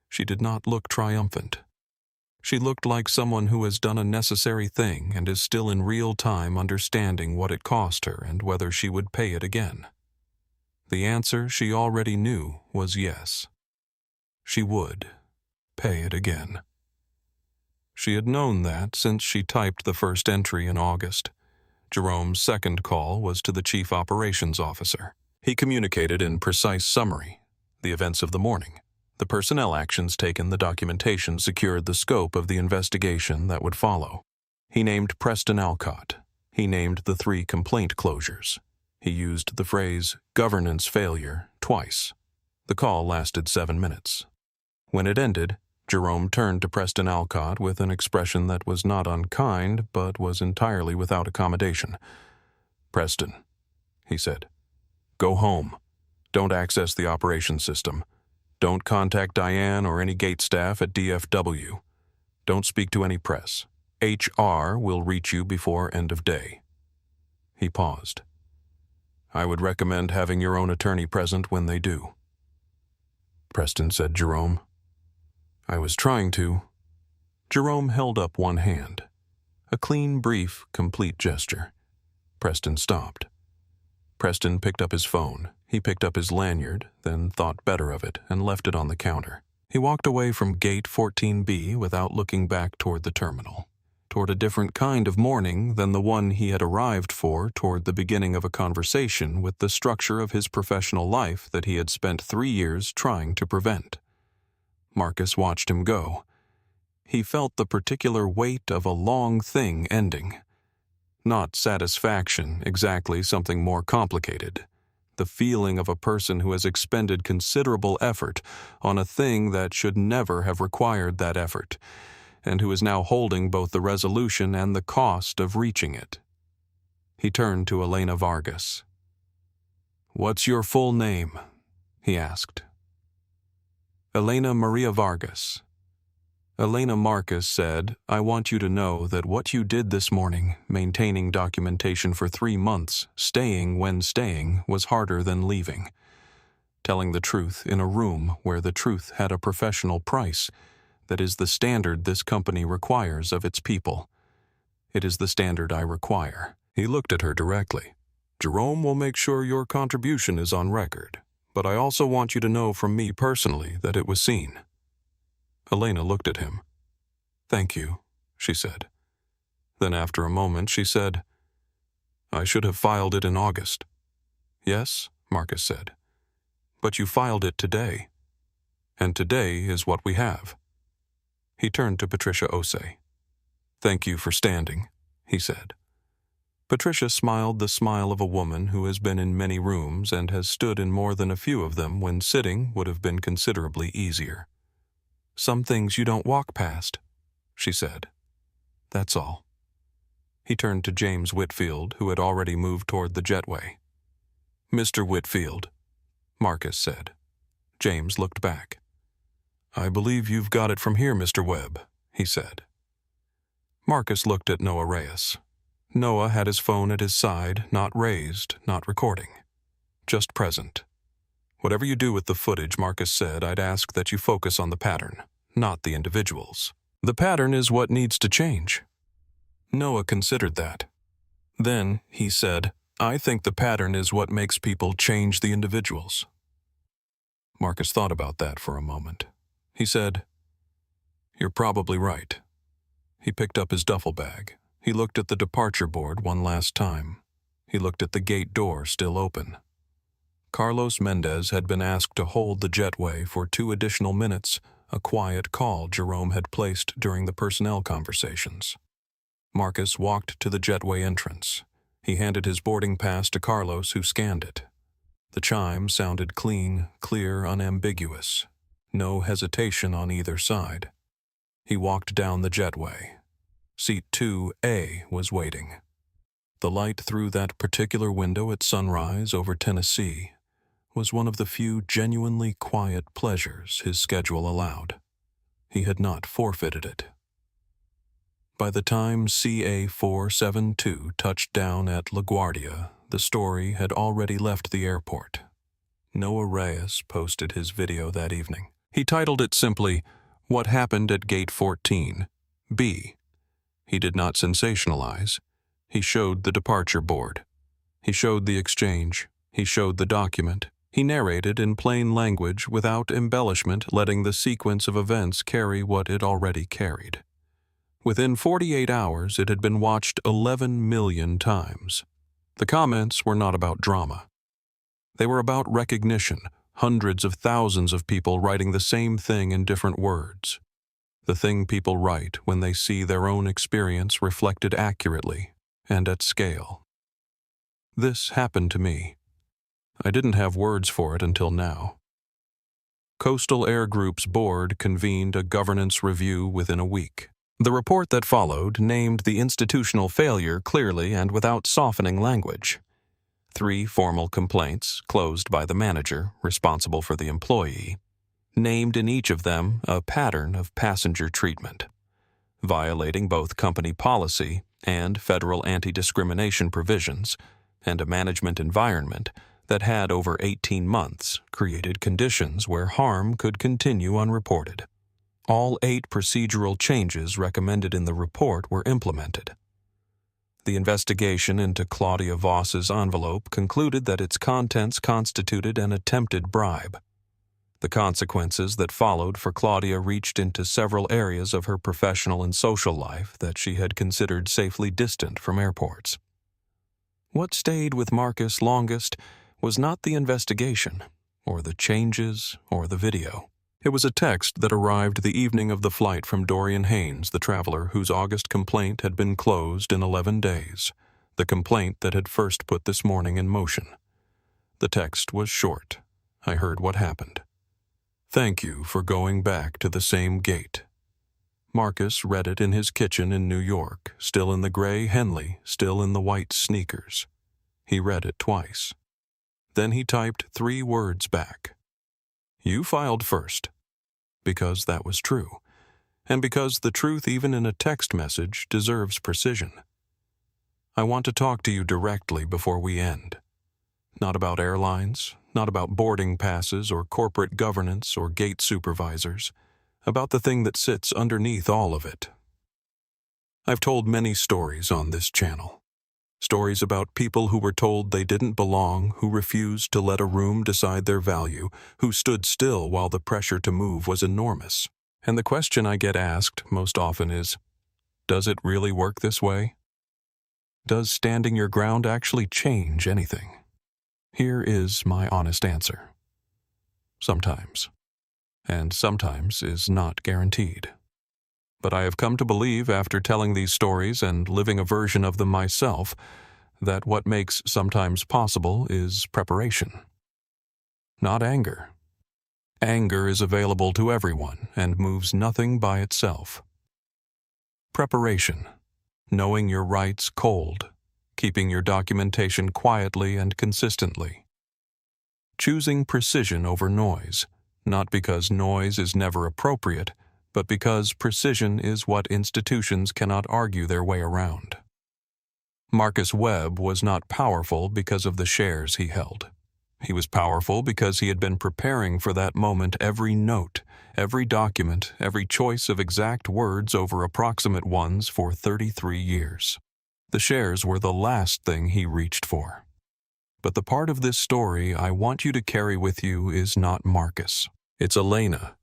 She did not look triumphant. She looked like someone who has done a necessary thing and is still in real time understanding what it cost her and whether she would pay it again. The answer she already knew was yes. She would pay it again. She had known that since she typed the first entry in August. Jerome's second call was to the Chief Operations Officer. He communicated in precise summary the events of the morning. The personnel actions taken, the documentation secured the scope of the investigation that would follow. He named Preston Alcott. He named the 3 complaint closures. He used the phrase governance failure twice. The call lasted 7 minutes. When it ended, Jerome turned to Preston Alcott with an expression that was not unkind, but was entirely without accommodation. "Preston," he said, "go home. Don't access the operations system. Don't contact Diane or any gate staff at DFW. Don't speak to any press. HR will reach you before end of day." He paused. "I would recommend having your own attorney present when they do." "Preston," said Jerome. "I was trying to." Jerome held up one hand. A clean, brief, complete gesture. Preston stopped. Preston picked up his phone. He picked up his lanyard, then thought better of it and left it on the counter. He walked away from Gate 14B without looking back toward the terminal, toward a different kind of morning than the one he had arrived for, toward the beginning of a conversation with the structure of his professional life that he had spent 3 years trying to prevent. Marcus watched him go. He felt the particular weight of a long thing ending. Not satisfaction, exactly, something more complicated. The feeling of a person who has expended considerable effort on a thing that should never have required that effort, and who is now holding both the resolution and the cost of reaching it. He turned to Elena Vargas. "What's your full name?" he asked. "Elena Maria Vargas." Elena Marcus said, "I want you to know that what you did this morning, maintaining documentation for 3 months, staying when staying, was harder than leaving. Telling the truth in a room where the truth had a professional price, that is the standard this company requires of its people. It is the standard I require." He looked at her directly. "Jerome will make sure your contribution is on record, But I also want you to know from me personally that it was seen." Elena looked at him. "Thank you," she said. Then after a moment she said, "I should have filed it in August." "Yes," Marcus said. "But you filed it today. And today is what we have." He turned to Patricia Osei. "Thank you for standing," he said. Patricia smiled the smile of a woman who has been in many rooms and has stood in more than a few of them when sitting would have been considerably easier. "Some things you don't walk past," she said. "That's all." He turned to James Whitfield, who had already moved toward the jetway. "Mr. Whitfield," Marcus said. James looked back. "I believe you've got it from here, Mr. Webb," he said. Marcus looked at Noah Reyes. Noah had his phone at his side, not raised, not recording. Just present. "Whatever you do with the footage," Marcus said, "I'd ask that you focus on the pattern, not the individuals. The pattern is what needs to change." Noah considered that. Then he said, "I think the pattern is what makes people change the individuals." Marcus thought about that for a moment. He said, "You're probably right." He picked up his duffel bag. He looked at the departure board one last time. He looked at the gate door still open. Carlos Mendez had been asked to hold the jetway for 2 additional minutes, a quiet call Jerome had placed during the personnel conversations. Marcus walked to the jetway entrance. He handed his boarding pass to Carlos, who scanned it. The chime sounded clean, clear, unambiguous. No hesitation on either side. He walked down the jetway. Seat 2A was waiting. The light through that particular window at sunrise over Tennessee was one of the few genuinely quiet pleasures his schedule allowed. He had not forfeited it. By the time CA-472 touched down at LaGuardia, the story had already left the airport. Noah Reyes posted his video that evening. He titled it simply, "What Happened at Gate 14, B." He did not sensationalize. He showed the departure board. He showed the exchange. He showed the document. He narrated in plain language without embellishment, letting the sequence of events carry what it already carried. Within 48 hours, it had been watched 11 million times. The comments were not about drama. They were about recognition, hundreds of thousands of people writing the same thing in different words. The thing people write when they see their own experience reflected accurately and at scale. This happened to me. I didn't have words for it until now. Coastal Air Group's board convened a governance review within a week. The report that followed named the institutional failure clearly and without softening language. 3 formal complaints, closed by the manager, responsible for the employee, named in each of them a pattern of passenger treatment, violating both company policy and federal anti-discrimination provisions, and a management environment that had over 18 months created conditions where harm could continue unreported. All 8 procedural changes recommended in the report were implemented. The investigation into Claudia Voss's envelope concluded that its contents constituted an attempted bribe. The consequences that followed for Claudia reached into several areas of her professional and social life that she had considered safely distant from airports. What stayed with Marcus longest was not the investigation, or the changes, or the video. It was a text that arrived the evening of the flight from Dorian Haynes, the traveler whose August complaint had been closed in 11 days, the complaint that had first put this morning in motion. The text was short. I heard what happened. "Thank you for going back to the same gate." Marcus read it in his kitchen in New York, still in the gray Henley, still in the white sneakers. He read it twice. Then he typed 3 words back. "You filed first." Because that was true, and because the truth even in a text message deserves precision. "I want to talk to you directly before we end. Not about airlines, not about boarding passes or corporate governance or gate supervisors, about the thing that sits underneath all of it. I've told many stories on this channel. Stories about people who were told they didn't belong, who refused to let a room decide their value, who stood still while the pressure to move was enormous. And the question I get asked most often is, does it really work this way? Does standing your ground actually change anything? Here is my honest answer. Sometimes. And sometimes is not guaranteed. But I have come to believe, after telling these stories and living a version of them myself, that what makes sometimes possible is preparation. Not anger. Anger is available to everyone and moves nothing by itself. Preparation. Knowing your rights cold. Keeping your documentation quietly and consistently. Choosing precision over noise, not because noise is never appropriate, but because precision is what institutions cannot argue their way around. Marcus Webb was not powerful because of the shares he held. He was powerful because he had been preparing for that moment every note, every document, every choice of exact words over approximate ones for 33 years. The shares were the last thing he reached for. But the part of this story I want you to carry with you is not Marcus. It's Elena,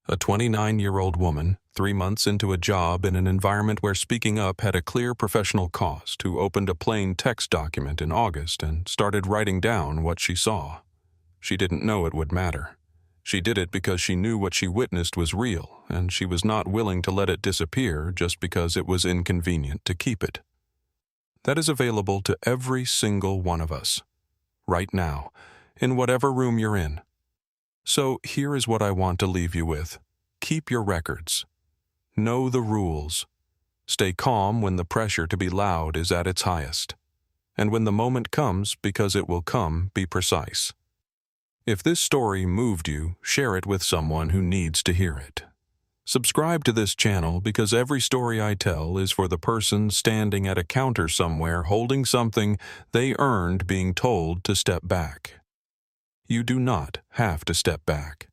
a 29-year-old woman, 3 months into a job in an environment where speaking up had a clear professional cost, who opened a plain text document in August and started writing down what she saw. She didn't know it would matter. She did it because she knew what she witnessed was real, and she was not willing to let it disappear just because it was inconvenient to keep it. That is available to every single one of us, right now, in whatever room you're in. So here is what I want to leave you with. Keep your records. Know the rules. Stay calm when the pressure to be loud is at its highest. And when the moment comes, because it will come, be precise. If this story moved you, share it with someone who needs to hear it. Subscribe to this channel because every story I tell is for the person standing at a counter somewhere holding something they earned being told to step back. You do not have to step back.